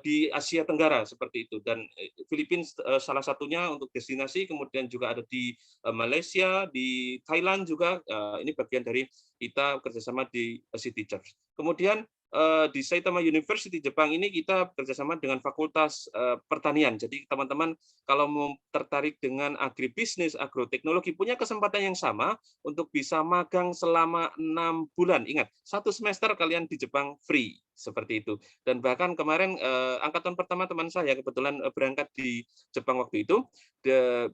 di Asia Tenggara seperti itu, dan Filipina salah satunya untuk destinasi, kemudian juga ada di Malaysia, di Thailand juga. Ini bagian dari kita kerjasama di City Church. Kemudian di Saitama University Jepang ini kita kerjasama dengan Fakultas Pertanian. Jadi teman-teman kalau mau tertarik dengan agribisnis, agroteknologi, punya kesempatan yang sama untuk bisa magang selama 6 bulan. Ingat, 1 semester kalian di Jepang free, seperti itu. Dan bahkan kemarin angkatan pertama teman saya kebetulan berangkat di Jepang waktu itu,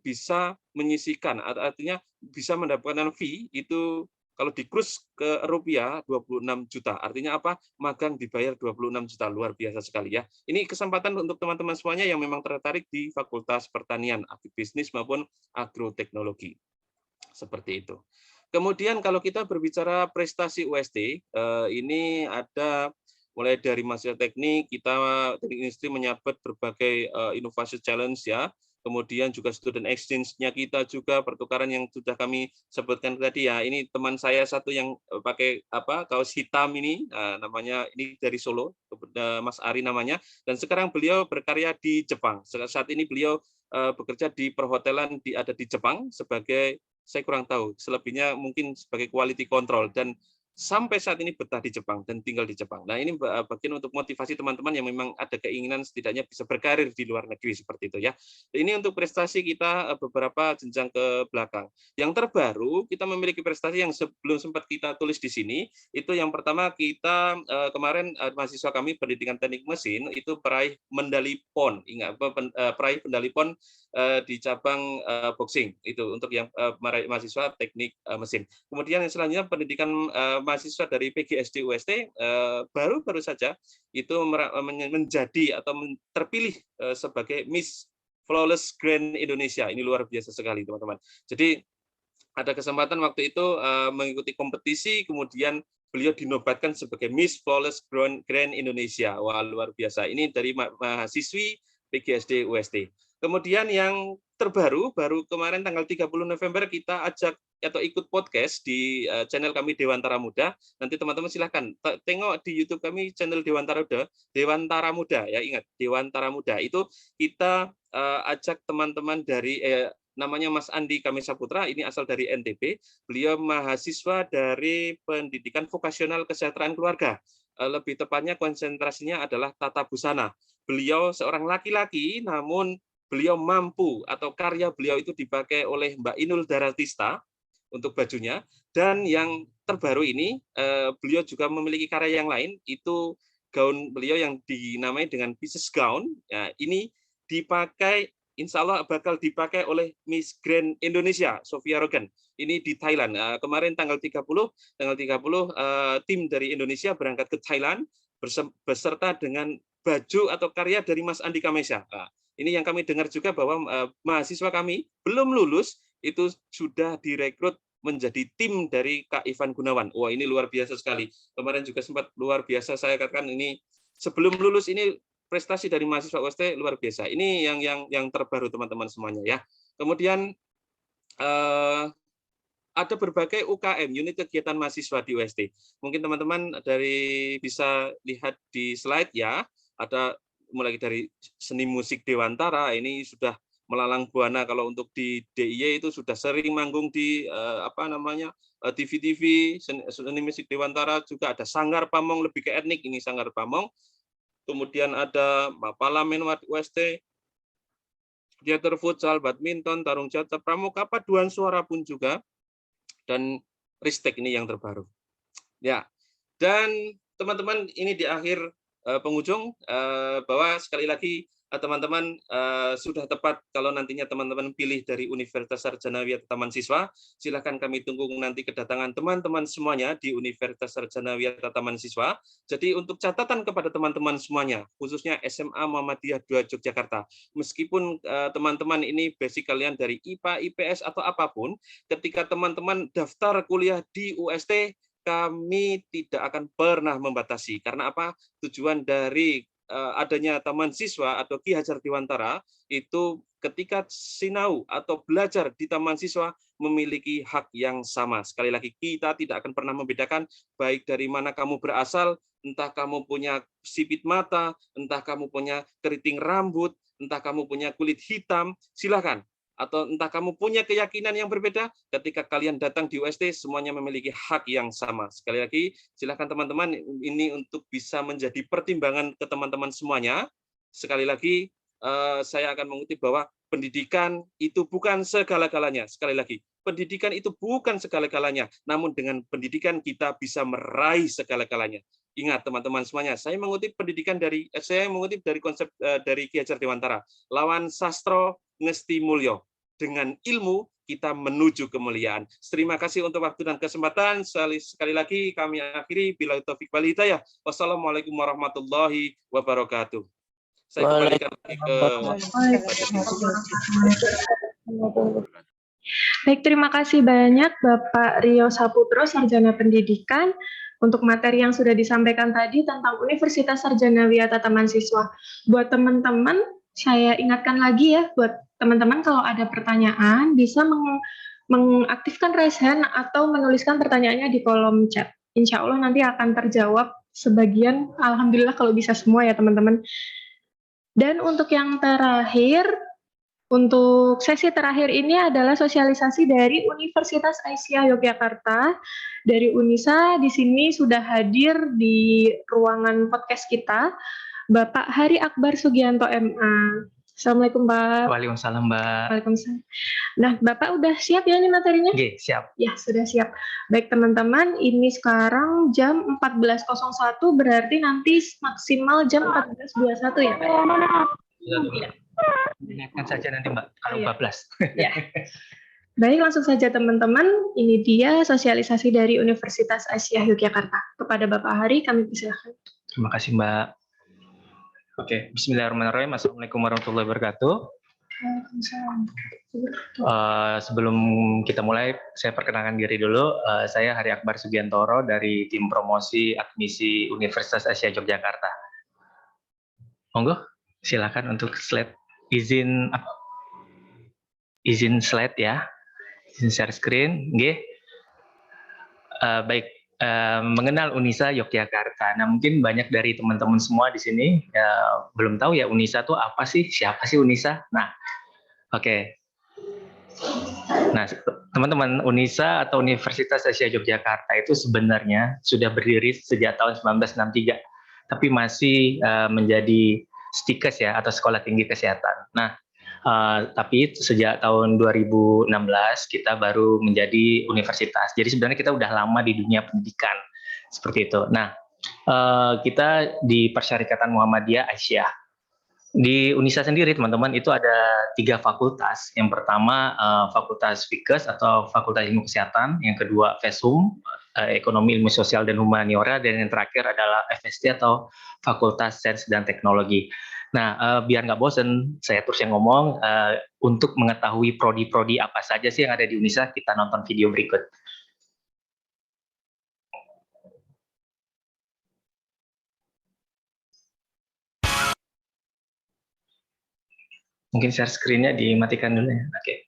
bisa menyisikan, artinya bisa mendapatkan fee itu. Kalau di kurs ke rupiah 26 juta. Artinya apa? Magang dibayar 26 juta. Luar biasa sekali ya. Ini kesempatan untuk teman-teman semuanya yang memang tertarik di Fakultas Pertanian, agribisnis maupun agroteknologi. Seperti itu. Kemudian kalau kita berbicara prestasi UST, ini ada mulai dari mahasiswa teknik, kita teknik industri menyabet berbagai inovasi challenge ya. Kemudian juga student exchange-nya kita juga pertukaran yang sudah kami sebutkan tadi ya. Ini teman saya satu yang pakai kaos hitam ini, namanya ini dari Solo, Mas Ari namanya. Dan sekarang beliau berkarya di Jepang. Saat ini beliau bekerja di perhotelan ada di Jepang sebagai, saya kurang tahu, selebihnya mungkin sebagai quality control, dan sampai saat ini betah di Jepang dan tinggal di Jepang. Nah, ini bagian untuk motivasi teman-teman yang memang ada keinginan setidaknya bisa berkarir di luar negeri seperti itu ya. Ini untuk prestasi kita beberapa jenjang ke belakang. Yang terbaru kita memiliki prestasi yang sebelum sempat kita tulis di sini. Itu yang pertama kita kemarin mahasiswa kami pendidikan teknik mesin itu peraih medali PON. Ingat peraih medali PON di cabang boxing itu untuk yang mahasiswa teknik mesin. Kemudian yang selanjutnya pendidikan mahasiswa dari PGSD UST baru saja itu menjadi atau terpilih sebagai Miss Flawless Grand Indonesia. Ini luar biasa sekali teman-teman. Jadi ada kesempatan waktu itu mengikuti kompetisi, kemudian beliau dinobatkan sebagai Miss Flawless Grand Indonesia. Wah, luar biasa. Ini dari mahasiswi PGSD UST. Kemudian yang terbaru, baru kemarin tanggal 30 November kita ajak atau ikut podcast di channel kami Dewantara Muda. Nanti teman-teman silahkan tengok di YouTube kami channel Dewantara Muda ya, ingat Dewantara Muda. Itu kita ajak teman-teman dari namanya Mas Andi Kamesa Putra, ini asal dari NTB. Beliau mahasiswa dari pendidikan vokasional kesejahteraan keluarga. Lebih tepatnya konsentrasinya adalah tata busana. Beliau seorang laki-laki, namun beliau mampu atau karya beliau itu dipakai oleh Mbak Inul Daratista untuk bajunya. Dan yang terbaru ini beliau juga memiliki karya yang lain, itu gaun beliau yang dinamai dengan business gown. Ya, ini dipakai, insya Allah bakal dipakai oleh Miss Grand Indonesia Sofia Rogan. Ini di Thailand. Kemarin tanggal 30 tim dari Indonesia berangkat ke Thailand beserta dengan baju atau karya dari Mas Andi Kamesa. Ini yang kami dengar juga bahwa mahasiswa kami belum lulus itu sudah direkrut menjadi tim dari Kak Ivan Gunawan. Wah, ini luar biasa sekali. Kemarin juga sempat luar biasa saya katakan, ini sebelum lulus ini prestasi dari mahasiswa UST luar biasa. Ini yang terbaru teman-teman semuanya ya. Kemudian ada berbagai UKM, unit kegiatan mahasiswa di UST. Mungkin teman-teman bisa lihat di slide ya, ada mulai dari seni musik Dewantara, ini sudah melalang buana. Kalau untuk di DIY itu sudah sering manggung di TV-TV, seni musik Dewantara, juga ada Sanggar Pamong, lebih ke etnik ini Sanggar Pamong. Kemudian ada Parlemen UST, teater futsal, badminton, tarung jata, pramuka, paduan suara pun juga, dan Ristek ini yang terbaru. Ya, dan teman-teman ini di akhir penghujung bahwa sekali lagi teman-teman sudah tepat kalau nantinya teman-teman pilih dari Universitas Sarjana Wiyata Taman Siswa. Silakan kami tunggu nanti kedatangan teman-teman semuanya di Universitas Sarjana Wiyata Taman Siswa. Jadi untuk catatan kepada teman-teman semuanya, khususnya SMA Muhammadiyah 2 Yogyakarta, meskipun teman-teman ini basic kalian dari IPA, IPS atau apapun, ketika teman-teman daftar kuliah di UST, kami tidak akan pernah membatasi. Karena apa? Tujuan dari adanya Taman Siswa atau Ki Hajar Dewantara itu ketika sinau atau belajar di Taman Siswa memiliki hak yang sama. Sekali lagi, kita tidak akan pernah membedakan baik dari mana kamu berasal, entah kamu punya sipit mata, entah kamu punya keriting rambut, entah kamu punya kulit hitam, silakan. Atau entah kamu punya keyakinan yang berbeda, ketika kalian datang di UST, semuanya memiliki hak yang sama. Sekali lagi, silakan teman-teman, ini untuk bisa menjadi pertimbangan ke teman-teman semuanya. Sekali lagi, saya akan mengutip bahwa pendidikan itu bukan segala-galanya. Sekali lagi, pendidikan itu bukan segala-galanya, namun dengan pendidikan kita bisa meraih segala-galanya. Ingat teman-teman semuanya, saya mengutip konsep dari Ki Hajar Dewantara. Lawan sastro ngesti mulyo. Dengan ilmu kita menuju kemuliaan. Terima kasih untuk waktu dan kesempatan. Sekali lagi kami akhiri bila taufik wal hidayah. Wassalamualaikum warahmatullahi wabarakatuh. Saya kembalikan lagi ke Baik, terima kasih banyak Bapak Rio Saputro, Sarjana Pendidikan, untuk materi yang sudah disampaikan tadi tentang Universitas Sarjana Wiyata Taman Siswa. Buat teman-teman, saya ingatkan lagi ya, buat teman-teman kalau ada pertanyaan bisa mengaktifkan raise hand atau menuliskan pertanyaannya di kolom chat. Insya Allah nanti akan terjawab sebagian, alhamdulillah kalau bisa semua ya teman-teman. Dan untuk yang terakhir, untuk sesi terakhir ini adalah sosialisasi dari Universitas Aisyah Yogyakarta. Dari UNISA di sini sudah hadir di ruangan podcast kita, Bapak Hari Akbar Sugianto MA. Assalamualaikum, Pak. Waalaikumsalam, Mbak. Waalaikumsalam. Nah, Bapak udah siap ya ini materinya? Oke, siap. Ya, sudah siap. Baik, teman-teman, ini sekarang jam 14.01, berarti nanti maksimal jam 14.21 ya, Pak? Ya. Ingatkan saja nanti, Mbak, kalau 14. Ya. Baik, langsung saja teman-teman, ini dia sosialisasi dari Universitas Aisyah Yogyakarta. Kepada Bapak Hari, kami persilahkan. Terima kasih, Mbak. Oke, bismillahirrahmanirrahim. Assalamualaikum warahmatullahi wabarakatuh. Sebelum kita mulai, saya perkenalkan diri dulu. Saya Hari Akbar Sugiantoro dari tim promosi admisi Universitas Aisyah Yogyakarta. Monggo, silakan untuk slide. Izin slide ya. Izin share screen. Oke. Baik. Mengenal UNISA Yogyakarta. Nah, mungkin banyak dari teman-teman semua di sini belum tahu ya UNISA itu apa sih? Siapa sih UNISA? Nah, oke. Nah, teman-teman, UNISA atau Universitas Aisyah Yogyakarta itu sebenarnya sudah berdiri sejak tahun 1963, tapi masih menjadi STIKES ya, atau Sekolah Tinggi Kesehatan. Nah, tapi sejak tahun 2016 kita baru menjadi universitas. Jadi sebenarnya kita udah lama di dunia pendidikan seperti itu. Nah, kita di Persyarikatan Muhammadiyah Aisyah. Di UNISA sendiri, teman-teman, itu ada 3 fakultas. Yang pertama Fakultas Fikes atau Fakultas Ilmu Kesehatan. Yang kedua FESHUM, Ekonomi, Ilmu Sosial dan Humaniora. Dan yang terakhir adalah FST atau Fakultas Sains dan Teknologi. Nah, biar nggak bosen, saya terus yang ngomong, untuk mengetahui prodi-prodi apa saja sih yang ada di UNISA, kita nonton video berikut. Mungkin share screen-nya dimatikan dulu ya. Oke.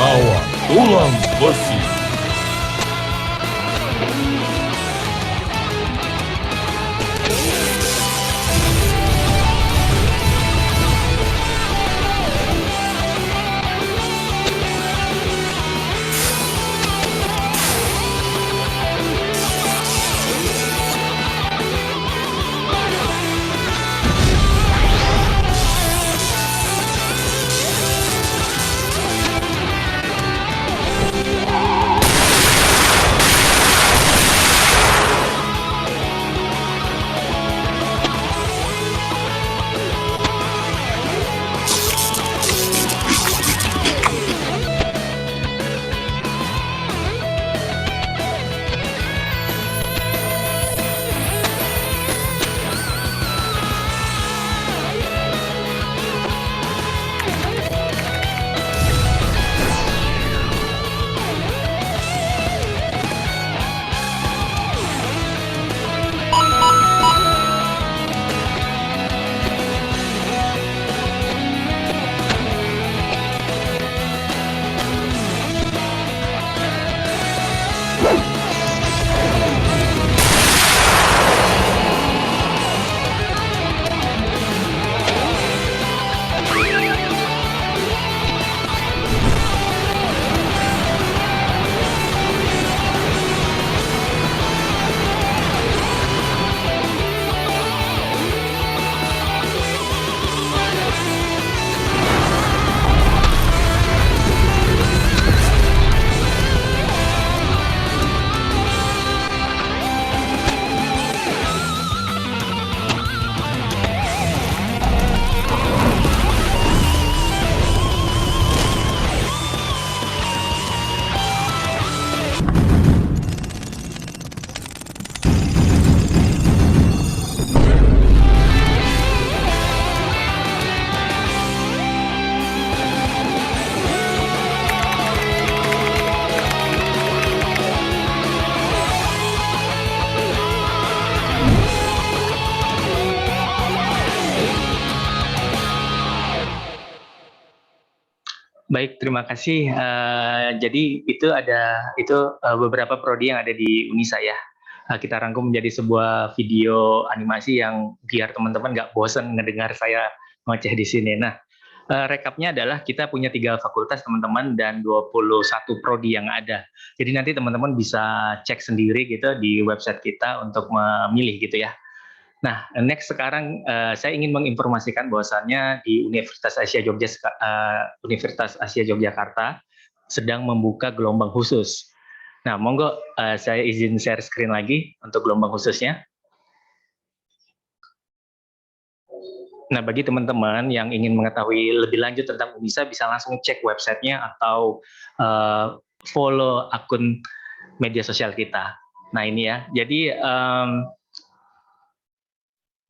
Kawat tulang besi. Baik, terima kasih. Jadi itu ada beberapa prodi yang ada di Unisa ya. Kita rangkum menjadi sebuah video animasi yang biar teman-teman nggak bosan ngedengar saya ngoceh di sini. Nah, rekapnya adalah kita punya 3 fakultas teman-teman dan 21 prodi yang ada. Jadi nanti teman-teman bisa cek sendiri gitu di website kita untuk memilih gitu ya. Nah, next sekarang saya ingin menginformasikan bahwasannya di Universitas Asia Yogyakarta sedang membuka gelombang khusus. Nah, monggo saya izin share screen lagi untuk gelombang khususnya. Nah, bagi teman-teman yang ingin mengetahui lebih lanjut tentang Unisa bisa langsung cek websitenya atau follow akun media sosial kita. Nah, ini ya. Jadi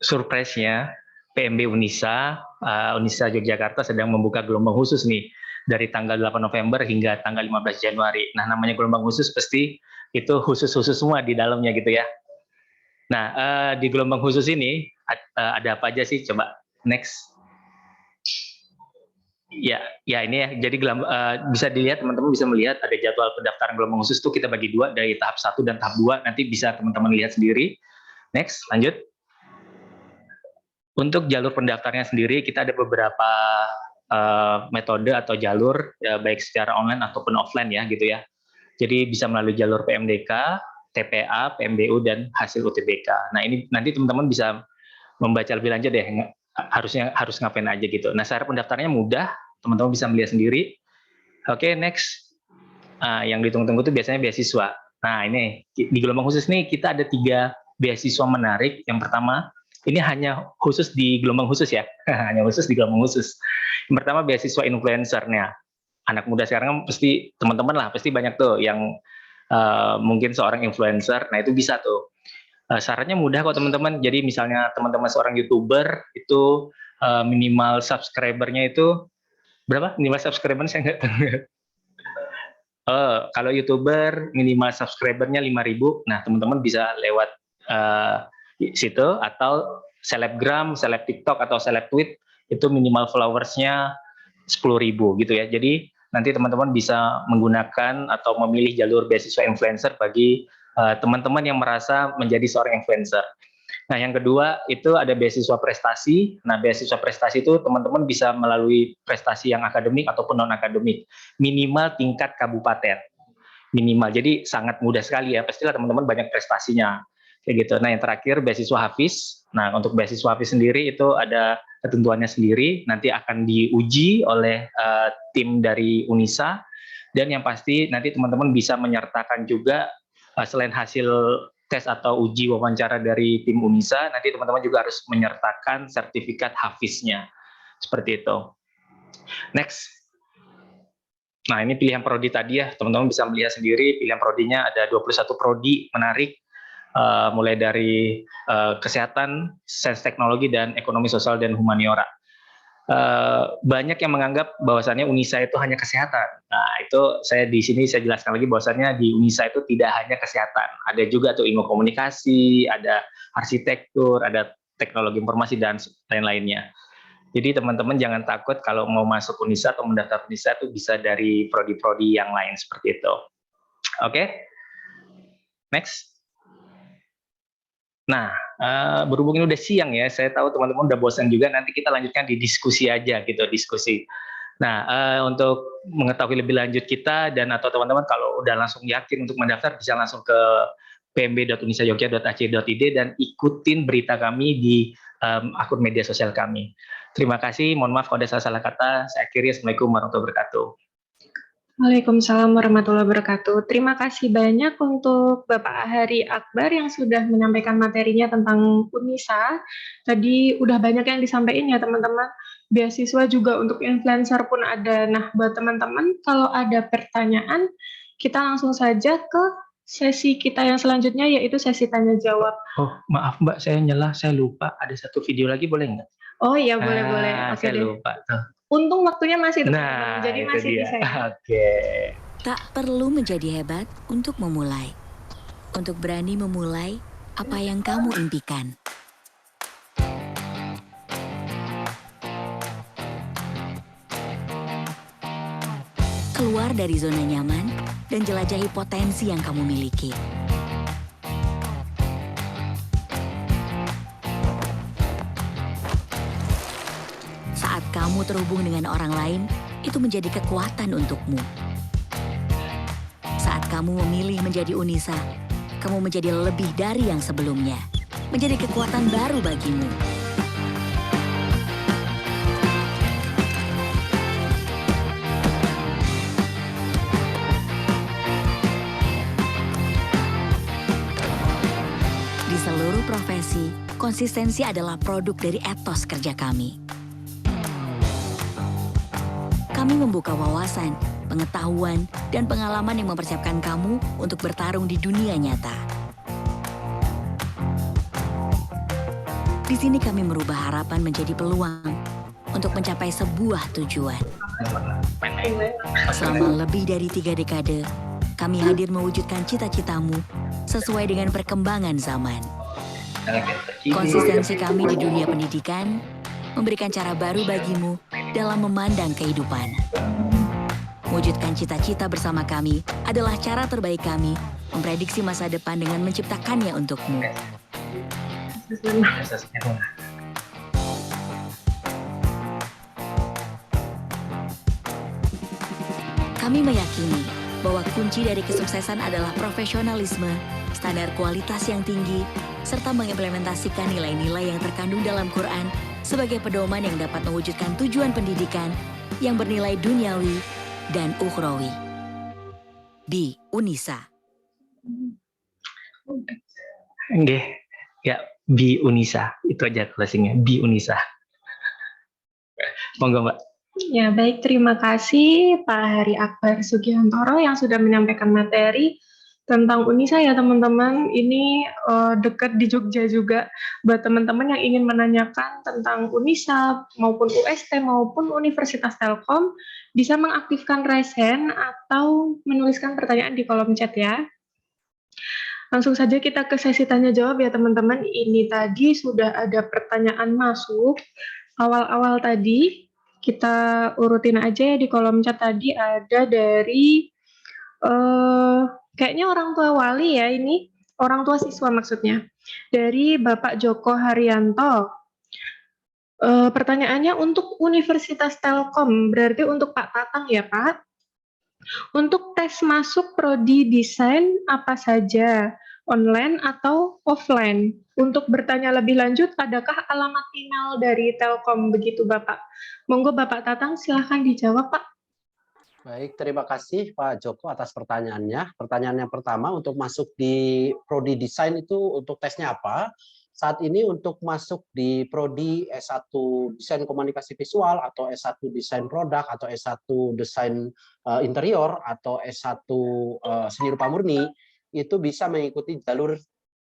surprise-nya PMB Unisa Yogyakarta sedang membuka gelombang khusus nih dari tanggal 8 November hingga tanggal 15 Januari. Nah, namanya gelombang khusus pasti itu khusus-khusus semua di dalamnya gitu ya. Nah, di gelombang khusus ini ada apa aja sih? Coba next. Ya ini ya. Jadi bisa dilihat, teman-teman bisa melihat ada jadwal pendaftaran gelombang khusus itu kita bagi 2 dari tahap 1 dan tahap 2. Nanti bisa teman-teman lihat sendiri. Next, lanjut. Untuk jalur pendaftarnya sendiri, kita ada beberapa metode atau jalur, ya, baik secara online ataupun offline ya, gitu ya. Jadi bisa melalui jalur PMDK, TPA, PMBU, dan hasil UTBK. Nah, ini nanti teman-teman bisa membaca lebih lanjut deh, harus ngapain aja gitu. Nah, cara pendaftarannya mudah, teman-teman bisa melihat sendiri. Oke, next. Yang ditunggu-tunggu itu biasanya beasiswa. Nah, ini di gelombang khusus nih kita ada 3 beasiswa menarik. Yang pertama, ini hanya khusus di gelombang khusus ya, hanya khusus di gelombang khusus. Yang pertama beasiswa influencer-nya. Anak muda sekarang pasti teman-teman lah pasti banyak tuh yang mungkin seorang influencer. Nah, itu bisa tuh. Syaratnya mudah kok teman-teman. Jadi misalnya teman-teman seorang YouTuber itu minimal subscriber-nya itu berapa? Minimal subscriber saya nggak tahu. Kalau YouTuber minimal subscriber-nya 5.000. Nah, teman-teman bisa lewat situ, atau selebgram, seleb TikTok atau seleb tweet itu minimal followersnya 10.000 gitu ya. Jadi nanti teman-teman bisa menggunakan atau memilih jalur beasiswa influencer bagi teman-teman yang merasa menjadi seorang influencer. Nah, yang kedua itu ada beasiswa prestasi. Nah, beasiswa prestasi itu teman-teman bisa melalui prestasi yang akademik ataupun non-akademik, minimal tingkat kabupaten. Minimal, jadi sangat mudah sekali ya, pastilah teman-teman banyak prestasinya. Kayak gitu. Nah, yang terakhir beasiswa Hafiz. Nah, untuk beasiswa Hafiz sendiri itu ada ketentuannya sendiri, nanti akan diuji oleh tim dari UNISA, dan yang pasti nanti teman-teman bisa menyertakan juga selain hasil tes atau uji wawancara dari tim UNISA, nanti teman-teman juga harus menyertakan sertifikat Hafiznya. Seperti itu. Next. Nah, ini pilihan prodi tadi ya, teman-teman bisa melihat sendiri, pilihan prodinya ada 21 prodi menarik, mulai dari kesehatan, sains teknologi, dan ekonomi sosial dan humaniora. Banyak yang menganggap bahwasannya UNISA itu hanya kesehatan. Nah, itu saya di sini saya jelaskan lagi bahwasannya di UNISA itu tidak hanya kesehatan. Ada juga tuh ilmu komunikasi, ada arsitektur, ada teknologi informasi, dan lain-lainnya. Jadi teman-teman jangan takut kalau mau masuk UNISA atau mendaftar UNISA itu bisa dari prodi-prodi yang lain seperti itu. Oke? Next. Nah, berhubung ini udah siang ya, saya tahu teman-teman udah bosan juga, nanti kita lanjutkan di diskusi aja gitu, diskusi. Nah, untuk mengetahui lebih lanjut kita dan atau teman-teman kalau udah langsung yakin untuk mendaftar, bisa langsung ke pmb.unisayogya.ac.id dan ikutin berita kami di akun media sosial kami. Terima kasih, mohon maaf kalau ada salah-salah kata. Saya akhiri, Assalamualaikum warahmatullahi wabarakatuh. Waalaikumsalam warahmatullahi wabarakatuh. Terima kasih banyak untuk Bapak Hari Akbar yang sudah menyampaikan materinya tentang UNISA. Tadi udah banyak yang disampaikan ya teman-teman. Beasiswa juga untuk influencer pun ada. Nah, buat teman-teman kalau ada pertanyaan, kita langsung saja ke sesi kita yang selanjutnya, yaitu sesi tanya jawab. Oh, maaf Mbak, saya nyela, saya lupa. Ada satu video lagi, boleh nggak? Oh iya, boleh-boleh. Oke saya deh. lupa tuh. Untung waktunya masih Nah, jadi itu masih dia. bisa. Oke. Tak perlu menjadi hebat untuk memulai. Untuk berani memulai apa yang kamu impikan. Keluar dari zona nyaman dan jelajahi potensi yang kamu miliki. Saat kamu terhubung dengan orang lain, itu menjadi kekuatan untukmu. Saat kamu memilih menjadi UNISA, kamu menjadi lebih dari yang sebelumnya. Menjadi kekuatan baru bagimu. Di seluruh profesi, konsistensi adalah produk dari etos kerja kami. Kami membuka wawasan, pengetahuan, dan pengalaman yang mempersiapkan kamu untuk bertarung di dunia nyata. Di sini kami merubah harapan menjadi peluang untuk mencapai sebuah tujuan. Selama lebih dari 3 dekade, kami hadir mewujudkan cita-citamu sesuai dengan perkembangan zaman. Konsistensi kami di dunia pendidikan memberikan cara baru bagimu dalam memandang kehidupan. Mewujudkan cita-cita bersama kami adalah cara terbaik kami memprediksi masa depan dengan menciptakannya untukmu. Kami meyakini bahwa kunci dari kesuksesan adalah profesionalisme, standar kualitas yang tinggi, serta mengimplementasikan nilai-nilai yang terkandung dalam Quran sebagai pedoman yang dapat mewujudkan tujuan pendidikan yang bernilai duniawi dan ukhrawi. Di UNISA. Nggih, ya Bi UNISA. Itu aja closingnya, Bi UNISA. Monggo Mbak. Ya baik, terima kasih Pak Hari Akbar Sugihantoro yang sudah menyampaikan materi tentang UNISA ya teman-teman. Ini dekat di Jogja juga. Buat teman-teman yang ingin menanyakan tentang UNISA maupun UST maupun Universitas Telkom, bisa mengaktifkan raise hand atau menuliskan pertanyaan di kolom chat ya. Langsung saja kita ke sesi tanya jawab ya teman-teman. Ini tadi sudah ada pertanyaan masuk awal-awal tadi. kita urutin aja ya di kolom chat tadi ada dari kayaknya orang tua wali ya ini, orang tua siswa maksudnya. Dari Bapak Joko Haryanto. Pertanyaannya untuk Universitas Telkom, berarti untuk Pak Tatang ya Pak. Untuk tes masuk prodi desain apa saja, online atau offline? Untuk bertanya lebih lanjut, adakah alamat email dari Telkom begitu Bapak? Monggo Bapak Tatang silahkan dijawab Pak. Baik, terima kasih Pak Joko atas pertanyaannya. Pertanyaan yang pertama, untuk masuk di prodi desain itu untuk tesnya apa? Saat ini untuk masuk di prodi S1 desain komunikasi visual atau S1 desain produk atau S1 desain interior atau S1 seni rupa murni itu bisa mengikuti jalur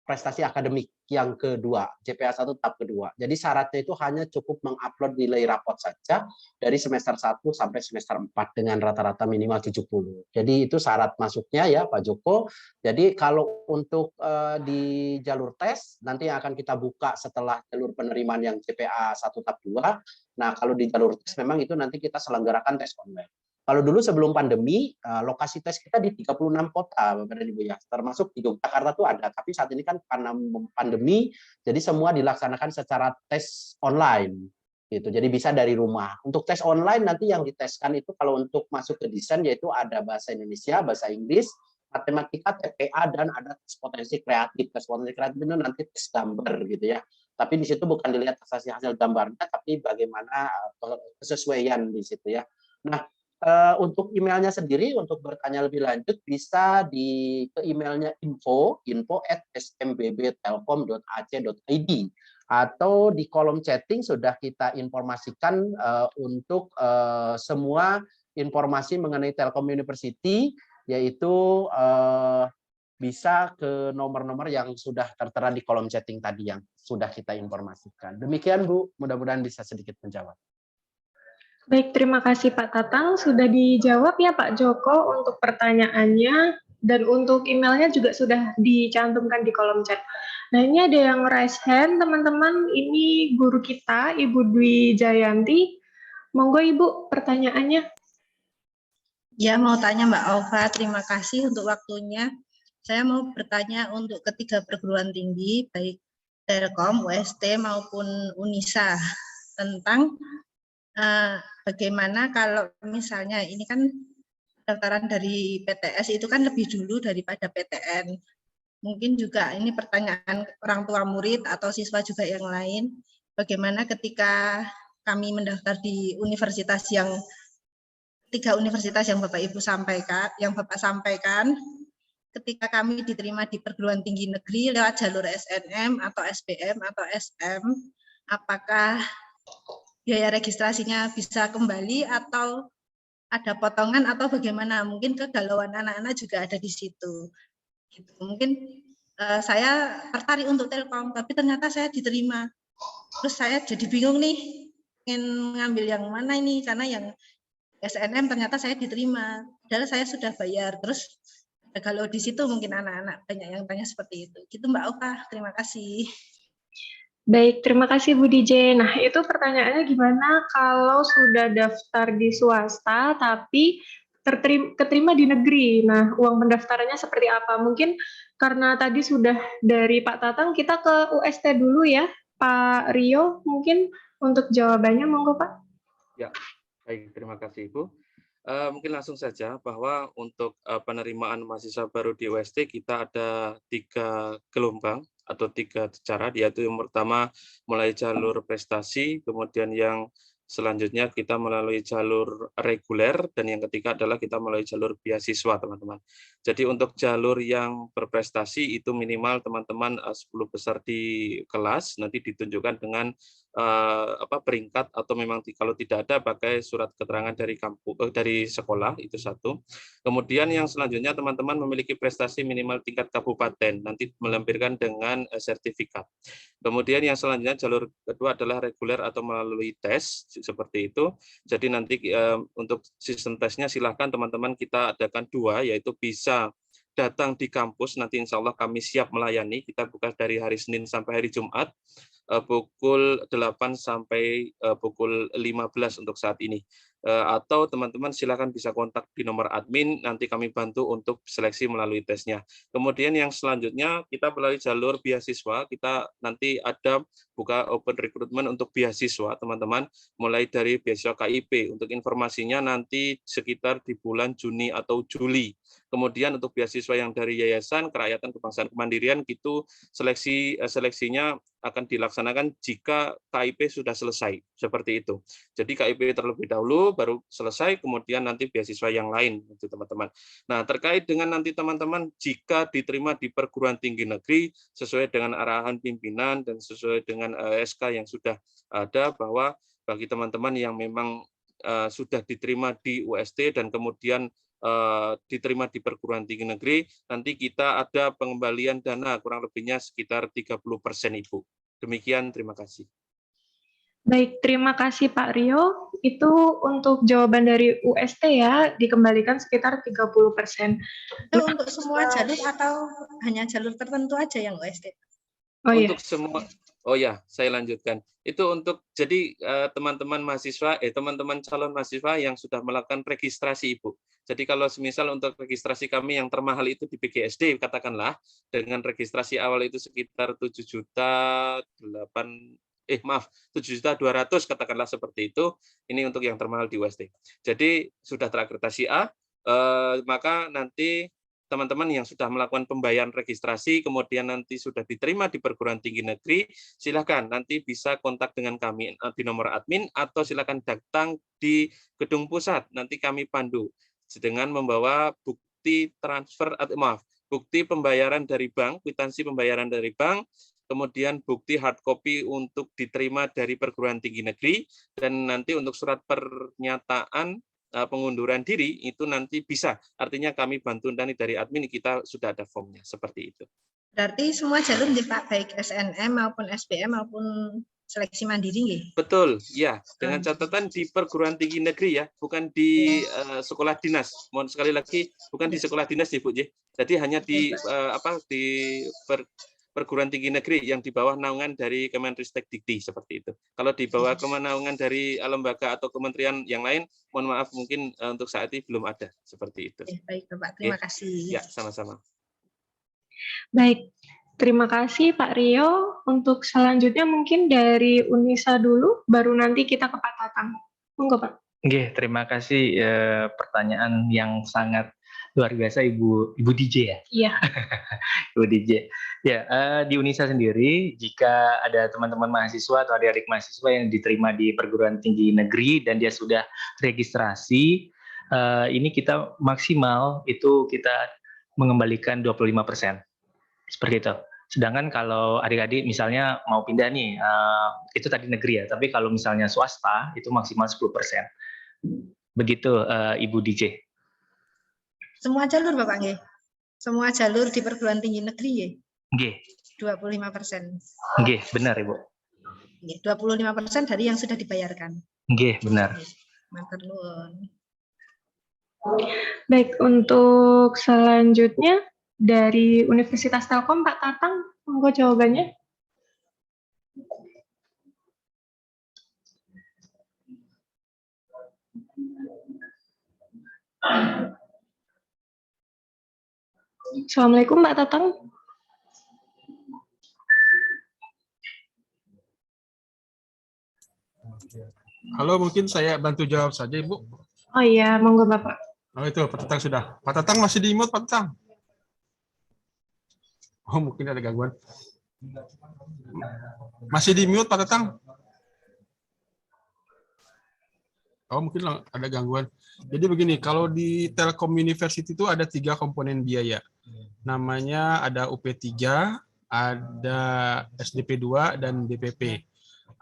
prestasi akademik yang kedua, JPA 1 tahap kedua. Jadi syaratnya itu hanya cukup mengupload nilai rapot saja dari semester 1 sampai semester 4 dengan rata-rata minimal 70. Jadi itu syarat masuknya ya Pak Joko. Jadi kalau untuk di jalur tes nanti akan kita buka setelah jalur penerimaan yang JPA 1 tahap 2. Nah, kalau di jalur tes memang itu nanti kita selenggarakan tes online. Kalau dulu sebelum pandemi, lokasi tes kita di 36 kota, Bapak dan Ibu ya, termasuk di Yogyakarta itu ada, tapi saat ini kan karena pandemi, jadi semua dilaksanakan secara tes online, gitu. Jadi bisa dari rumah. Untuk tes online nanti yang diteskan itu kalau untuk masuk ke desain yaitu ada bahasa Indonesia, bahasa Inggris, matematika, TPA, dan ada tes potensi kreatif. Tes potensi kreatif itu nanti tes gambar gitu ya. Tapi di situ bukan dilihat hasil gambarnya, tapi bagaimana kesesuaian di situ ya. Nah, untuk emailnya sendiri, untuk bertanya lebih lanjut bisa ke emailnya info@smbbtelkom.ac.id atau di kolom chatting sudah kita informasikan untuk semua informasi mengenai Telkom University, yaitu bisa ke nomor-nomor yang sudah tertera di kolom chatting tadi yang sudah kita informasikan. Demikian Bu, mudah-mudahan bisa sedikit menjawab. Baik, terima kasih Pak Tatang. Sudah dijawab ya Pak Joko untuk pertanyaannya, dan untuk emailnya juga sudah dicantumkan di kolom chat. Nah, ini ada yang raise hand, teman-teman. Ini guru kita, Ibu Dwi Jayanti. Monggo Ibu, pertanyaannya. Ya, mau tanya Mbak Ova, terima kasih untuk waktunya. Saya mau bertanya untuk ketiga perguruan tinggi, baik Telkom, UST maupun Unisa, tentang bagaimana kalau misalnya ini kan daftaran dari PTS itu kan lebih dulu daripada PTN. Mungkin juga ini pertanyaan orang tua murid atau siswa juga yang lain. Bagaimana ketika kami mendaftar di universitas yang 3 universitas yang Bapak Ibu sampaikan, yang Bapak sampaikan, ketika kami diterima di perguruan tinggi negeri lewat jalur SNM atau SBM atau SM, apakah biaya registrasinya bisa kembali atau ada potongan atau bagaimana? Mungkin kegalauan anak-anak juga ada di situ. Gitu. Mungkin saya tertarik untuk Telkom, tapi ternyata saya diterima. Terus saya jadi bingung nih, ingin ngambil yang mana ini, karena yang SNM ternyata saya diterima. Padahal saya sudah bayar. Terus kalau di situ mungkin anak-anak banyak yang tanya seperti itu. Gitu Mbak Oka, terima kasih. Baik, terima kasih Bu DJ. Nah, itu pertanyaannya gimana kalau sudah daftar di swasta tapi keterima di negeri. Nah, uang pendaftarannya seperti apa? Mungkin karena tadi sudah dari Pak Tatang, kita ke UST dulu ya. Pak Rio, mungkin untuk jawabannya, monggo Pak. Ya, baik, terima kasih Ibu. Mungkin langsung saja bahwa untuk penerimaan mahasiswa baru di UST kita ada 3 gelombang atau 3 cara, yaitu yang pertama mulai jalur prestasi, kemudian yang selanjutnya kita melalui jalur reguler, dan yang ketiga adalah kita melalui jalur beasiswa, teman-teman. Jadi untuk jalur yang berprestasi itu minimal teman-teman 10 besar di kelas, nanti ditunjukkan dengan peringkat, atau memang kalau tidak ada pakai surat keterangan dari dari sekolah, itu satu. Kemudian yang selanjutnya teman-teman memiliki prestasi minimal tingkat kabupaten, nanti melampirkan dengan sertifikat. Kemudian yang selanjutnya jalur kedua adalah reguler atau melalui tes, seperti itu. Jadi nanti untuk sistem tesnya silahkan teman-teman kita adakan 2, yaitu bisa datang di kampus, nanti insya Allah kami siap melayani, kita buka dari hari Senin sampai hari Jumat, pukul 8 sampai pukul 15 untuk saat ini. Atau teman-teman silakan bisa kontak di nomor admin, nanti kami bantu untuk seleksi melalui tesnya. Kemudian yang selanjutnya kita melalui jalur beasiswa, kita nanti ada buka open recruitment untuk beasiswa teman-teman, mulai dari beasiswa KIP. Untuk informasinya nanti sekitar di bulan Juni atau Juli. Kemudian untuk beasiswa yang dari Yayasan Kerakyatan Kebangsaan Kemandirian itu seleksinya akan dilaksanakan jika KIP sudah selesai, seperti itu. Jadi KIP terlebih dahulu, baru selesai, kemudian nanti beasiswa yang lain, itu teman-teman. Nah, terkait dengan nanti teman-teman, jika diterima di perguruan tinggi negeri, sesuai dengan arahan pimpinan dan sesuai dengan SK yang sudah ada, bahwa bagi teman-teman yang memang sudah diterima di UST dan kemudian diterima di perguruan tinggi negeri, nanti kita ada pengembalian dana kurang lebihnya sekitar 30% Ibu. Demikian, terima kasih. Baik, terima kasih Pak Rio. Itu untuk jawaban dari UST ya, dikembalikan sekitar 30%. Itu untuk semua jalur atau hanya jalur tertentu aja yang UST? Oh, untuk semua, oh ya, saya lanjutkan. Itu untuk, jadi teman-teman mahasiswa, teman-teman calon mahasiswa yang sudah melakukan registrasi Ibu. Jadi kalau semisal untuk registrasi kami yang termahal itu di PGSD, katakanlah, dengan registrasi awal itu sekitar 7.200.000 katakanlah seperti itu, ini untuk yang termahal di UST. Jadi sudah terakreditasi A, maka nanti teman-teman yang sudah melakukan pembayaran registrasi, kemudian nanti sudah diterima di perguruan tinggi negeri, silakan nanti bisa kontak dengan kami di nomor admin, atau silakan datang di gedung pusat, nanti kami pandu dengan membawa bukti transfer, bukti pembayaran dari bank, kwitansi pembayaran dari bank, kemudian bukti hard copy untuk diterima dari perguruan tinggi negeri, dan nanti untuk surat pernyataan pengunduran diri itu nanti bisa, artinya kami bantu dari admin, kita sudah ada formnya, seperti itu. Berarti semua jalur nih Pak, baik SNM maupun SBM maupun seleksi mandiri nggih? Betul, ya, dengan catatan di perguruan tinggi negeri ya, bukan di sekolah dinas. Mohon sekali lagi, bukan di sekolah dinas ya Bu, jadi hanya di perguruan tinggi negeri yang di bawah naungan dari Kemenristek Dikti, seperti itu. Kalau di bawah kemenangan dari lembaga atau kementerian yang lain, mohon maaf mungkin untuk saat ini belum ada, seperti itu. Baik Bapak, terima kasih. Ya, sama-sama. Baik, terima kasih Pak Rio. Untuk selanjutnya mungkin dari Unisa dulu, baru nanti kita ke Pak Tatang. Monggo Pak. Oke, terima kasih pertanyaan yang sangat luar biasa Ibu DJ ya. Iya. Ibu DJ. Ya, di Unisa sendiri, jika ada teman-teman mahasiswa atau adik-adik mahasiswa yang diterima di perguruan tinggi negeri dan dia sudah registrasi, ini kita maksimal itu kita mengembalikan 25%. Seperti itu. Sedangkan kalau adik-adik misalnya mau pindah nih, itu tadi negeri ya, tapi kalau misalnya swasta itu maksimal 10%. Begitu Ibu DJ. Semua jalur Bapak nggih? Semua jalur di perguruan tinggi negeri nggih? Nggih. 25%. Nggih, benar Ibu. Nggih, 25% dari yang sudah dibayarkan. Nggih, benar. Matur nuwun. Baik, untuk selanjutnya dari Universitas Telkom, Pak Tatang, monggo jawabannya. Assalamualaikum Pak Tatang. Halo, mungkin saya bantu jawab saja Ibu. Oh iya, monggo Bapak. Oh itu Pak Tatang sudah. Pak Tatang masih di mute Pak Tatang. Oh mungkin ada gangguan. Masih di mute Pak Tatang. Oh mungkin ada gangguan. Jadi begini, kalau di Telkom University itu ada 3 komponen biaya. Namanya ada UP3, ada SDP 2, dan DPP.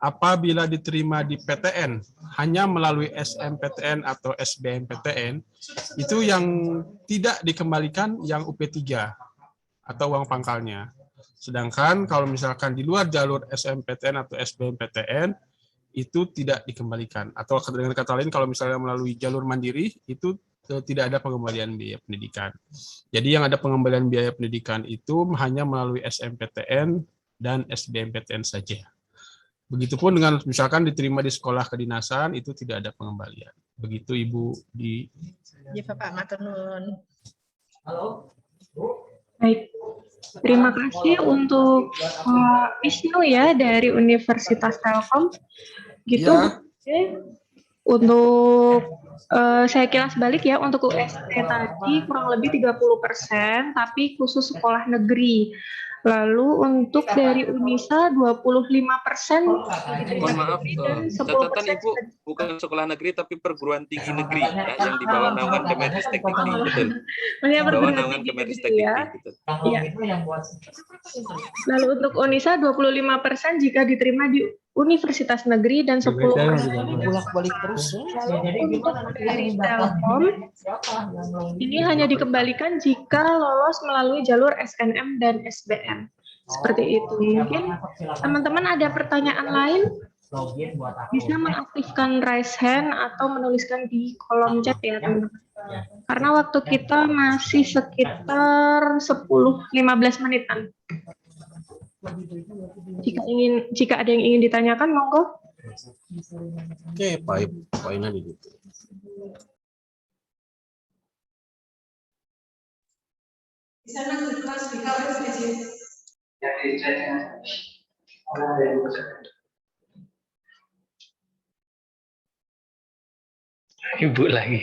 Apabila diterima di PTN, hanya melalui SMPTN atau SBMPTN, itu yang tidak dikembalikan yang UP3 atau uang pangkalnya. Sedangkan kalau misalkan di luar jalur SMPTN atau SBMPTN, itu tidak dikembalikan. Atau dengan kata lain, kalau misalnya melalui jalur mandiri, itu tidak ada pengembalian biaya pendidikan. Jadi yang ada pengembalian biaya pendidikan itu hanya melalui SMPTN dan SBMPTN saja. Begitupun dengan misalkan diterima di sekolah kedinasan itu tidak ada pengembalian. Begitu Ibu di. Ya Bapak matur nuwun. Baik, terima kasih untuk Wisnu ya dari Universitas Telkom. Gitu. Ya. Oke. Untuk saya kilas balik ya, untuk UST tadi kurang lebih 30%, tapi khusus sekolah negeri. Lalu untuk dari Unisa 25%. Mohon maaf, catatan Ibu bukan sekolah negeri tapi perguruan tinggi negeri ya, yang di bawah naungan Kemenristek Dikti, betul. Di bawah naungan Kemenristek Dikti, betul. Ya. Lalu untuk Unisa 25% jika diterima di Universitas negeri dan 10% bolak-balik terus. untuk dari Telkom ini hanya dikembalikan jika lolos melalui jalur SNM dan SBM. Seperti itu. Mungkin teman-teman ada pertanyaan lain? Bisa mengaktifkan raise hand atau menuliskan di kolom chat ya teman-teman. Karena waktu kita masih sekitar 10-15 menitan. Jika ada yang ingin ditanyakan, monggo. Oke, poinnya di situ. Ibu lagi.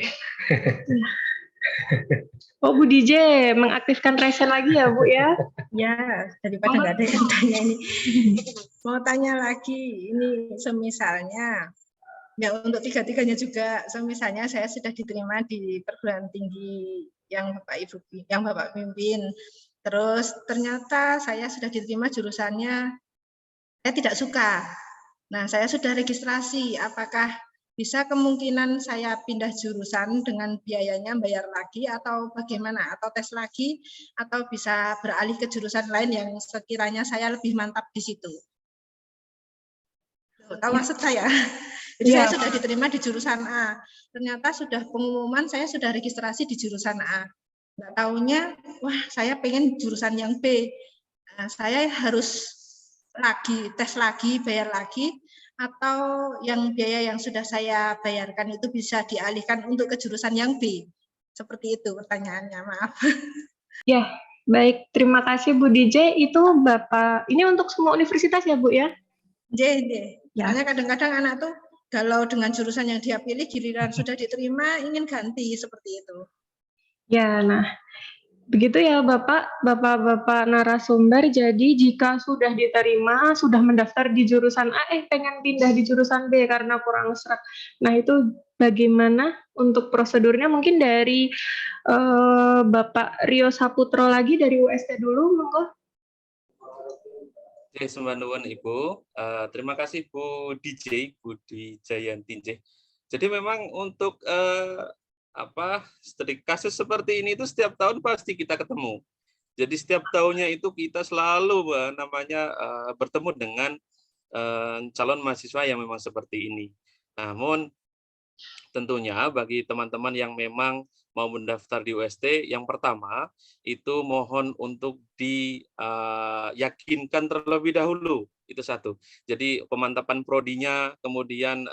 Oh, Bu DJ mengaktifkan resen lagi ya, Bu ya? Ya, daripada nggak ada yang tanya ini. Mau tanya lagi, ini semisalnya, ya untuk tiga-tiganya juga, semisalnya saya sudah diterima di perguruan tinggi yang Bapak pimpin. Terus ternyata saya sudah diterima jurusannya, saya tidak suka. Nah, saya sudah registrasi, apakah bisa kemungkinan saya pindah jurusan dengan biayanya bayar lagi atau bagaimana, atau tes lagi, atau bisa beralih ke jurusan lain yang sekiranya saya lebih mantap di situ. Tahu maksud saya? Jadi saya sudah diterima di jurusan A, ternyata sudah pengumuman saya sudah registrasi di jurusan A. Nggak taunya, wah saya pengen jurusan yang B. Nah, saya harus tes lagi, bayar lagi, atau yang biaya yang sudah saya bayarkan itu bisa dialihkan untuk ke jurusan yang B. Seperti itu pertanyaannya, maaf. Ya, baik. Terima kasih Bu DJ. Itu Bapak, ini untuk semua universitas ya Bu ya? Ya. Soalnya kadang-kadang anak tuh kalau dengan jurusan yang dia pilih giliran sudah diterima ingin ganti seperti itu. Ya, nah begitu ya Bapak narasumber. Jadi jika sudah diterima, sudah mendaftar di jurusan A, pengen pindah di jurusan B karena kurang serak. Nah itu bagaimana untuk prosedurnya? Mungkin dari Bapak Rio Saputro lagi dari UST dulu, monggo. Oke, sembah nuwun Ibu. Terima kasih Bu DJ, Budi Jayanti. Jadi memang untuk kasus seperti ini itu setiap tahun pasti kita ketemu. Jadi setiap tahunnya itu kita selalu bertemu dengan calon mahasiswa yang memang seperti ini. Namun tentunya bagi teman-teman yang memang mau mendaftar di UST, yang pertama itu mohon untuk diyakinkan terlebih dahulu. Itu satu. Jadi pemantapan prodinya, kemudian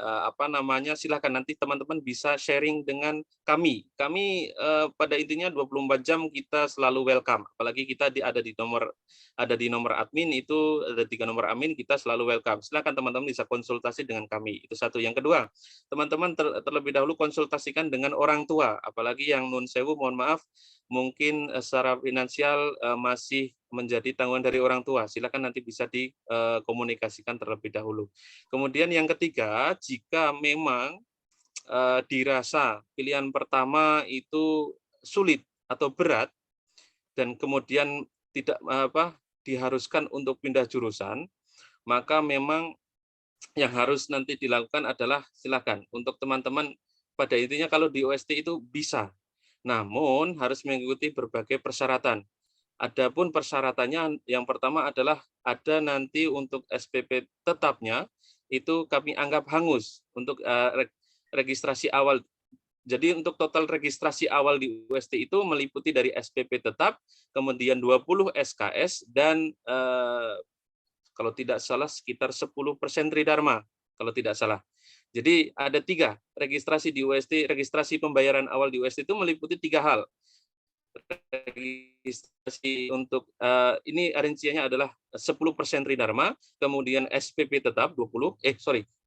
silakan nanti teman-teman bisa sharing dengan kami. Kami pada intinya 24 jam kita selalu welcome. Apalagi kita ada di nomor admin, itu ada 3 nomor admin, kita selalu welcome. Silakan teman-teman bisa konsultasi dengan kami. Itu satu. Yang kedua, teman-teman terlebih dahulu konsultasikan dengan orang tua, apalagi yang nun sewu, mohon maaf, mungkin secara finansial masih menjadi tanggungan dari orang tua. Silakan nanti bisa dikomunikasikan terlebih dahulu. Kemudian yang ketiga, jika memang dirasa pilihan pertama itu sulit atau berat dan kemudian tidak diharuskan untuk pindah jurusan, maka memang yang harus nanti dilakukan adalah silakan untuk teman-teman pada intinya kalau di UST itu bisa, namun harus mengikuti berbagai persyaratan. Adapun persyaratannya yang pertama adalah ada nanti untuk SPP tetapnya itu kami anggap hangus untuk registrasi awal. Jadi untuk total registrasi awal di UST itu meliputi dari SPP tetap, kemudian 20 SKS dan kalau tidak salah sekitar 10% Tridharma, kalau tidak salah. Jadi ada 3 registrasi di UST, registrasi pembayaran awal di UST itu meliputi 3 hal. Registrasi untuk ini rinciannya adalah 10% Tridharma, kemudian SPP tetap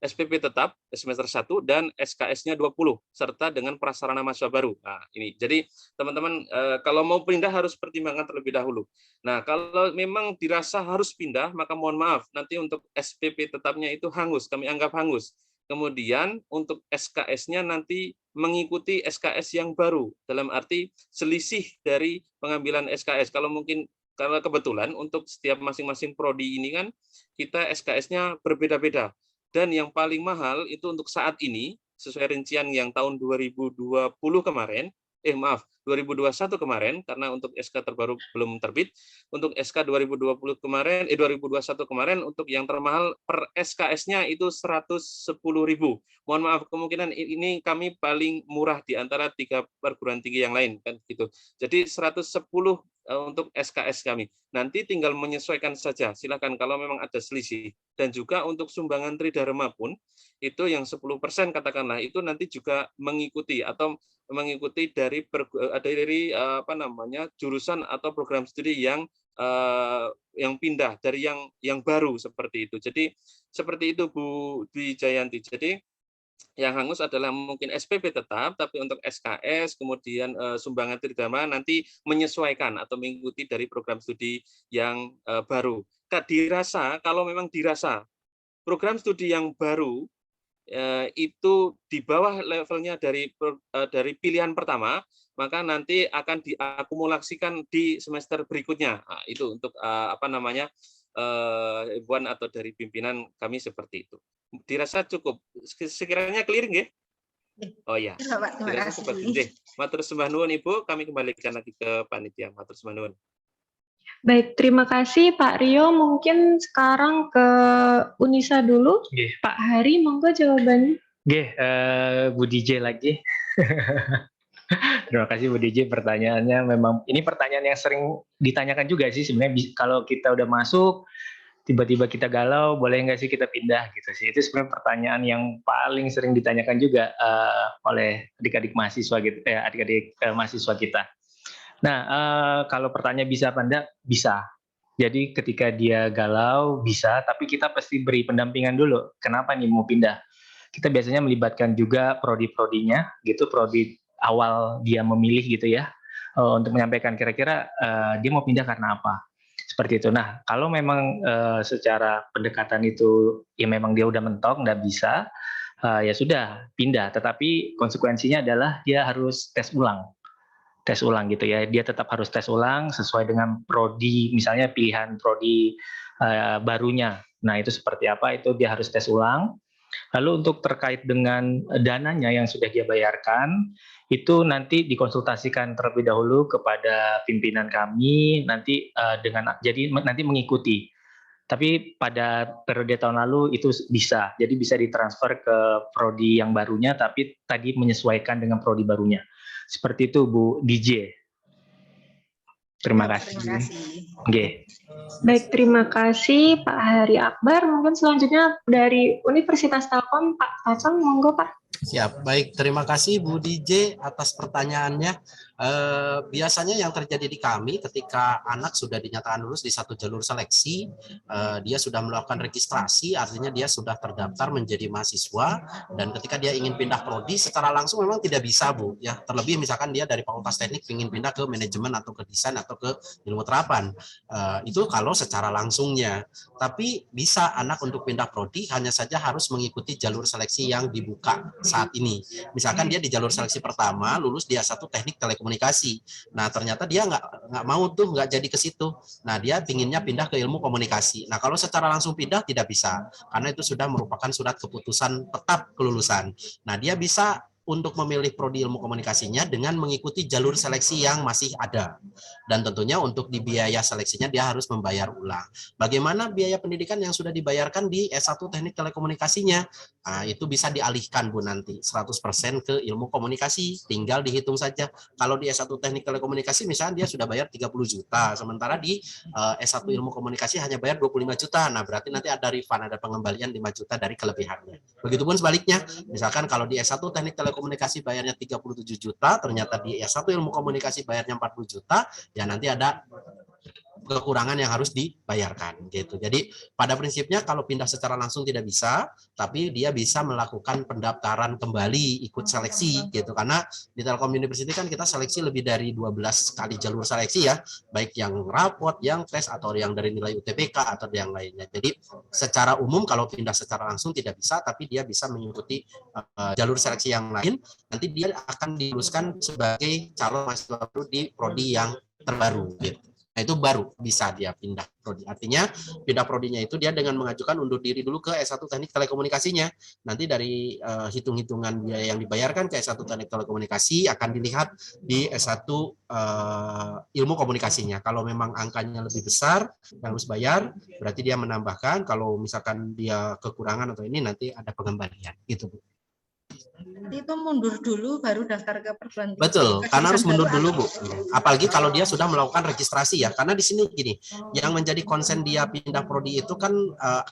SPP tetap semester 1 dan SKS-nya 20 serta dengan prasarana mahasiswa baru. Nah, ini. Jadi teman-teman kalau mau pindah harus pertimbangkan terlebih dahulu. Nah, kalau memang dirasa harus pindah, maka mohon maaf, nanti untuk SPP tetapnya itu hangus, kami anggap hangus. Kemudian untuk SKS-nya nanti mengikuti SKS yang baru, dalam arti selisih dari pengambilan SKS. Kalau kebetulan untuk setiap masing-masing prodi ini kan kita SKS-nya berbeda-beda. Dan yang paling mahal itu untuk saat ini, sesuai rincian yang tahun 2021 kemarin, karena untuk SK terbaru belum terbit, untuk SK 2021 kemarin untuk yang termahal per SKS-nya itu 110.000. Mohon maaf, kemungkinan ini kami paling murah di antara 3 perguruan tinggi yang lain kan gitu. Jadi 110 untuk SKS kami. Nanti tinggal menyesuaikan saja. Silakan kalau memang ada selisih. Dan juga untuk sumbangan Tridharma pun itu yang 10% katakanlah itu nanti juga mengikuti dari jurusan atau program studi yang pindah dari yang baru seperti itu. Jadi seperti itu Bu Dwi Jayanti. Jadi yang hangus adalah mungkin SPP tetap, tapi untuk SKS kemudian sumbangan Tridharma nanti menyesuaikan atau mengikuti dari program studi yang baru. Kalau memang dirasa program studi yang baru itu di bawah levelnya dari pilihan pertama, maka nanti akan diakumulasikan di semester berikutnya. Nah, itu untuk himpuan atau dari pimpinan kami seperti itu. Dirasa cukup, sekiranya clear nggih? Oh ya. Terima kasih. Matur sembah nuwun Ibu, kami kembalikan lagi ke panitia. Matur sembah nuwun. Baik, terima kasih Pak Rio. Mungkin sekarang ke Unisa dulu. Nggih. Pak Hari, monggo jawabannya. Nggih, Bu DJ lagi. Terima kasih Bu DJ, pertanyaannya memang ini pertanyaan yang sering ditanyakan juga sih sebenarnya. Kalau kita udah masuk tiba-tiba kita galau, boleh nggak sih kita pindah gitu sih. Itu sebenarnya pertanyaan yang paling sering ditanyakan juga oleh adik-adik mahasiswa gitu, adik-adik mahasiswa kita. Nah, kalau pertanyaan bisa apa enggak? Bisa. Jadi ketika dia galau bisa, tapi kita pasti beri pendampingan dulu. Kenapa nih mau pindah? Kita biasanya melibatkan juga prodi-prodinya, gitu, prodi awal dia memilih gitu ya, untuk menyampaikan kira-kira dia mau pindah karena apa. Seperti itu. Nah, kalau memang secara pendekatan itu ya memang dia udah mentok, nggak bisa, ya sudah pindah. Tetapi konsekuensinya adalah dia harus tes ulang gitu ya. Dia tetap harus tes ulang sesuai dengan prodi, misalnya pilihan prodi barunya. Nah, itu seperti apa? Itu dia harus tes ulang. Lalu untuk terkait dengan dananya yang sudah dia bayarkan, itu nanti dikonsultasikan terlebih dahulu kepada pimpinan kami, nanti nanti mengikuti. Tapi pada periode tahun lalu itu bisa, jadi bisa ditransfer ke prodi yang barunya, tapi tadi menyesuaikan dengan prodi barunya. Seperti itu Bu DJ. Terima kasih. Terima kasih. Okay. Baik, terima kasih Pak Hari Akbar. Mungkin selanjutnya dari Universitas Telkom, Pak Acang, monggo Pak. Siap, baik. Terima kasih Bu DJ atas pertanyaannya. Biasanya yang terjadi di kami ketika anak sudah dinyatakan lulus di satu jalur seleksi, dia sudah melakukan registrasi, artinya dia sudah terdaftar menjadi mahasiswa, dan ketika dia ingin pindah prodi secara langsung memang tidak bisa Bu. Ya, terlebih misalkan dia dari Fakultas Teknik ingin pindah ke manajemen atau ke desain atau ke ilmu terapan. Itu kalau secara langsungnya. Tapi bisa anak untuk pindah prodi hanya saja harus mengikuti jalur seleksi yang dibuka saat ini. Misalkan dia di jalur seleksi pertama lulus dia satu teknik telekomunikasi. Nah ternyata dia nggak mau tuh, nggak jadi ke situ. Nah dia pinginnya pindah ke ilmu komunikasi. Nah kalau secara langsung pindah tidak bisa karena itu sudah merupakan surat keputusan tetap kelulusan. Nah dia bisa untuk memilih prodi ilmu komunikasinya dengan mengikuti jalur seleksi yang masih ada. Dan tentunya untuk di biaya seleksinya dia harus membayar ulang. Bagaimana biaya pendidikan yang sudah dibayarkan di S1 Teknik Telekomunikasinya? Nah, itu bisa dialihkan Bu nanti 100% ke ilmu komunikasi. Tinggal dihitung saja. Kalau di S1 Teknik Telekomunikasi misalnya dia sudah bayar 30 juta, sementara di S1 ilmu komunikasi hanya bayar 25 juta. Nah, berarti nanti ada refund, ada pengembalian 5 juta dari kelebihannya. Begitupun sebaliknya, misalkan kalau di S1 Teknik Telekomunikasi bayarnya 37 juta, ternyata di S1 ilmu komunikasi bayarnya 40 juta, ya nanti ada kekurangan yang harus dibayarkan gitu. Jadi pada prinsipnya kalau pindah secara langsung tidak bisa, tapi dia bisa melakukan pendaftaran kembali ikut seleksi gitu. Karena di Telkom University kan kita seleksi lebih dari 12 kali jalur seleksi ya, baik yang rapot, yang tes atau yang dari nilai UTBK atau yang lainnya. Jadi secara umum kalau pindah secara langsung tidak bisa, tapi dia bisa mengikuti jalur seleksi yang lain. Nanti dia akan diluluskan sebagai calon mahasiswa baru di prodi yang terbaru gitu. Nah, itu baru bisa dia pindah prodi. Artinya pindah prodinya itu dia dengan mengajukan undur diri dulu ke S1 Teknik Telekomunikasinya. Nanti dari hitung-hitungan biaya yang dibayarkan ke S1 Teknik Telekomunikasi akan dilihat di S1 ilmu komunikasinya. Kalau memang angkanya lebih besar yang harus bayar, berarti dia menambahkan. Kalau misalkan dia kekurangan atau ini nanti ada pengembalian. Gitu, Bu. Itu mundur dulu baru daftar ke perguruan tinggi. Betul, karena harus mundur dulu Bu. Apalagi kalau dia sudah melakukan registrasi ya. Karena di sini gini, yang menjadi konsen dia pindah prodi itu kan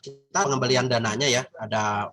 kita pengembalian dananya ya, ada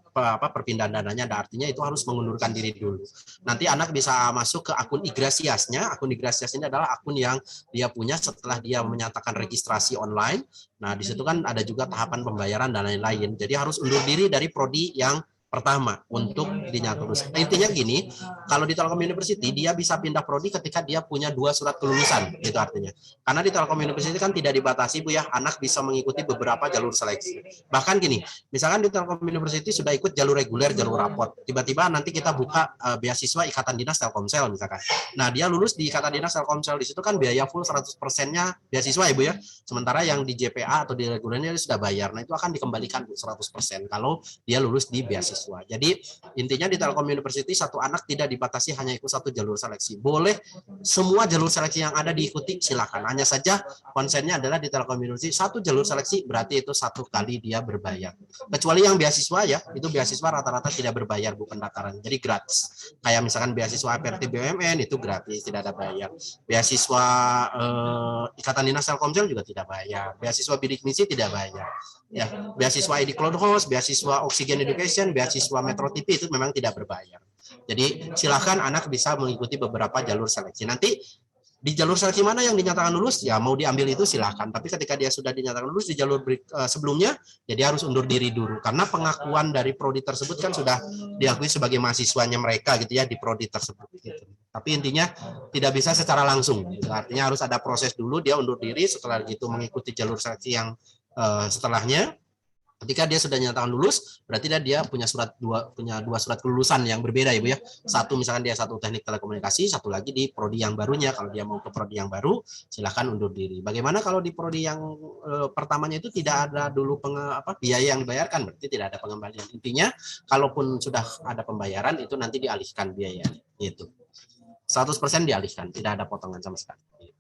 perpindahan dananya, ada artinya itu harus mengundurkan diri dulu. Nanti anak bisa masuk ke akun Igrasiasnya. Akun Igrasias ini adalah akun yang dia punya setelah dia menyatakan registrasi online. Nah di situ kan ada juga tahapan pembayaran dan lain-lain. Jadi harus undur diri dari prodi yang pertama untuk dinyatakan lulus. Nah, intinya gini, kalau di Telkom University dia bisa pindah prodi ketika dia punya 2 surat kelulusan, gitu artinya. Karena di Telkom University kan tidak dibatasi Bu ya, anak bisa mengikuti beberapa jalur seleksi. Bahkan gini, misalkan di Telkom University sudah ikut jalur reguler, jalur raport. Tiba-tiba nanti kita buka beasiswa Ikatan Dinas Telkomsel misalkan. Nah, dia lulus di Ikatan Dinas Telkomsel, di situ kan biaya full 100%-nya beasiswa ya Bu ya. Sementara yang di JPA atau di regulernya dia sudah bayar. Nah, itu akan dikembalikan Bu 100% kalau dia lulus di beasiswa. Jadi intinya di Telkom University satu anak tidak dibatasi hanya ikut satu jalur seleksi. Boleh semua jalur seleksi yang ada diikuti silakan. Hanya saja konsennya adalah di Telkom University satu jalur seleksi berarti itu 1 kali dia berbayar. Kecuali yang beasiswa ya, itu beasiswa rata-rata tidak berbayar Bu pendaftaran. Jadi gratis. Kayak misalkan beasiswa APRT BUMN itu gratis, tidak ada bayar. Beasiswa Ikatan Dinas Telkomsel juga tidak bayar. Beasiswa Bidik Misi tidak bayar. Ya, beasiswa ID Cloud Host, beasiswa Oxygen Education, beasiswa Metro TV itu memang tidak berbayar. Jadi silakan anak bisa mengikuti beberapa jalur seleksi. Nanti di jalur seleksi mana yang dinyatakan lulus, ya mau diambil itu silakan. Tapi ketika dia sudah dinyatakan lulus di jalur sebelumnya, jadi harus undur diri dulu. Karena pengakuan dari prodi tersebut kan sudah diakui sebagai mahasiswanya mereka gitu ya di prodi tersebut. Gitu. Tapi intinya tidak bisa secara langsung. Gitu. Artinya harus ada proses dulu, dia undur diri, setelah itu mengikuti jalur seleksi yang setelahnya. Ketika dia sudah nyatakan lulus, berarti dia punya dua surat kelulusan yang berbeda ya Bu ya. Satu misalkan dia satu teknik telekomunikasi, satu lagi di prodi yang barunya. Kalau dia mau ke prodi yang baru, silahkan undur diri. Bagaimana kalau di prodi yang pertamanya itu tidak ada dulu biaya yang dibayarkan, berarti tidak ada pengembalian. Intinya, kalaupun sudah ada pembayaran itu nanti dialihkan biaya. Gitu. 100% dialihkan, tidak ada potongan sama sekali.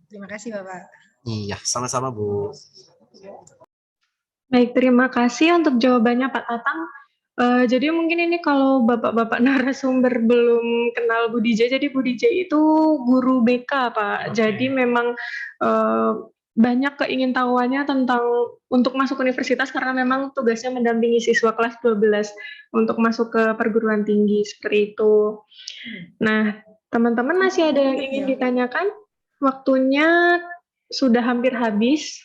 Terima kasih Bapak. Iya, sama-sama Bu. Baik, terima kasih untuk jawabannya Pak Tatang. Jadi mungkin ini kalau bapak-bapak narasumber belum kenal Bu DJ, jadi Bu DJ itu guru BK Pak. Jadi memang banyak keingintahuannya tentang untuk masuk universitas karena memang tugasnya mendampingi siswa kelas 12 untuk masuk ke perguruan tinggi seperti itu. Nah, teman-teman masih ada yang ingin ditanyakan? Waktunya sudah hampir habis.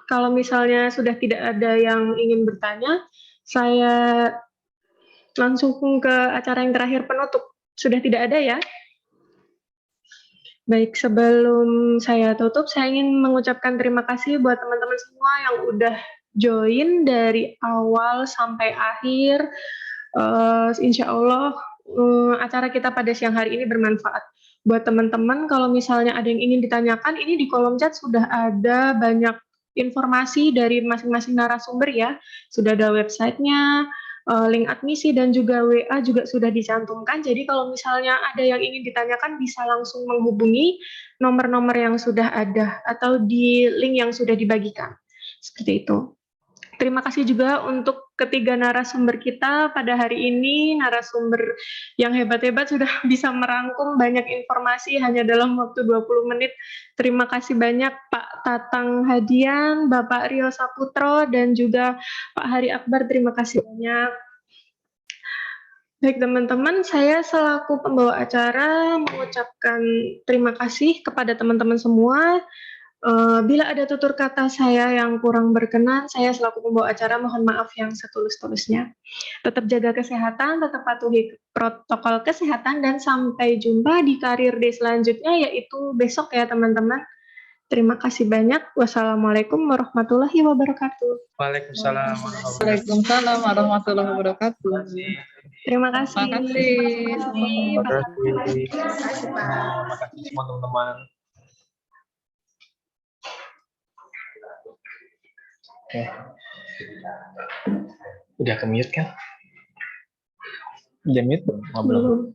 Kalau misalnya sudah tidak ada yang ingin bertanya, saya langsung ke acara yang terakhir penutup. Sudah tidak ada ya? Baik, sebelum saya tutup, saya ingin mengucapkan terima kasih buat teman-teman semua yang udah join dari awal sampai akhir. Insya Allah acara kita pada siang hari ini bermanfaat. Buat teman-teman, kalau misalnya ada yang ingin ditanyakan, ini di kolom chat sudah ada banyak informasi dari masing-masing narasumber ya. Sudah ada websitenya, link admisi dan juga WA juga sudah dicantumkan. Jadi kalau misalnya ada yang ingin ditanyakan bisa langsung menghubungi nomor-nomor yang sudah ada atau di link yang sudah dibagikan. Seperti itu. Terima kasih juga untuk ketiga narasumber kita pada hari ini, narasumber yang hebat-hebat sudah bisa merangkum banyak informasi hanya dalam waktu 20 menit. Terima kasih banyak Pak Tatang Hadian, Bapak Rio Saputro, dan juga Pak Hari Akbar, terima kasih banyak. Baik teman-teman, saya selaku pembawa acara mengucapkan terima kasih kepada teman-teman semua. Bila ada tutur kata saya yang kurang berkenan, saya selaku pembawa acara mohon maaf yang setulus-tulusnya. Tetap jaga kesehatan, tetap patuhi protokol kesehatan, dan sampai jumpa di karir day selanjutnya, yaitu besok ya teman-teman. Terima kasih banyak. Wassalamualaikum warahmatullahi wabarakatuh. Waalaikumsalam. Waalaikumsalam warahmatullahi wabarakatuh. Terima kasih. Terima kasih. Terima kasih. Terima kasih, Pak. Terima kasih semua teman-teman. Oke. Udah ke mute kan? Udah mute belum? Belum.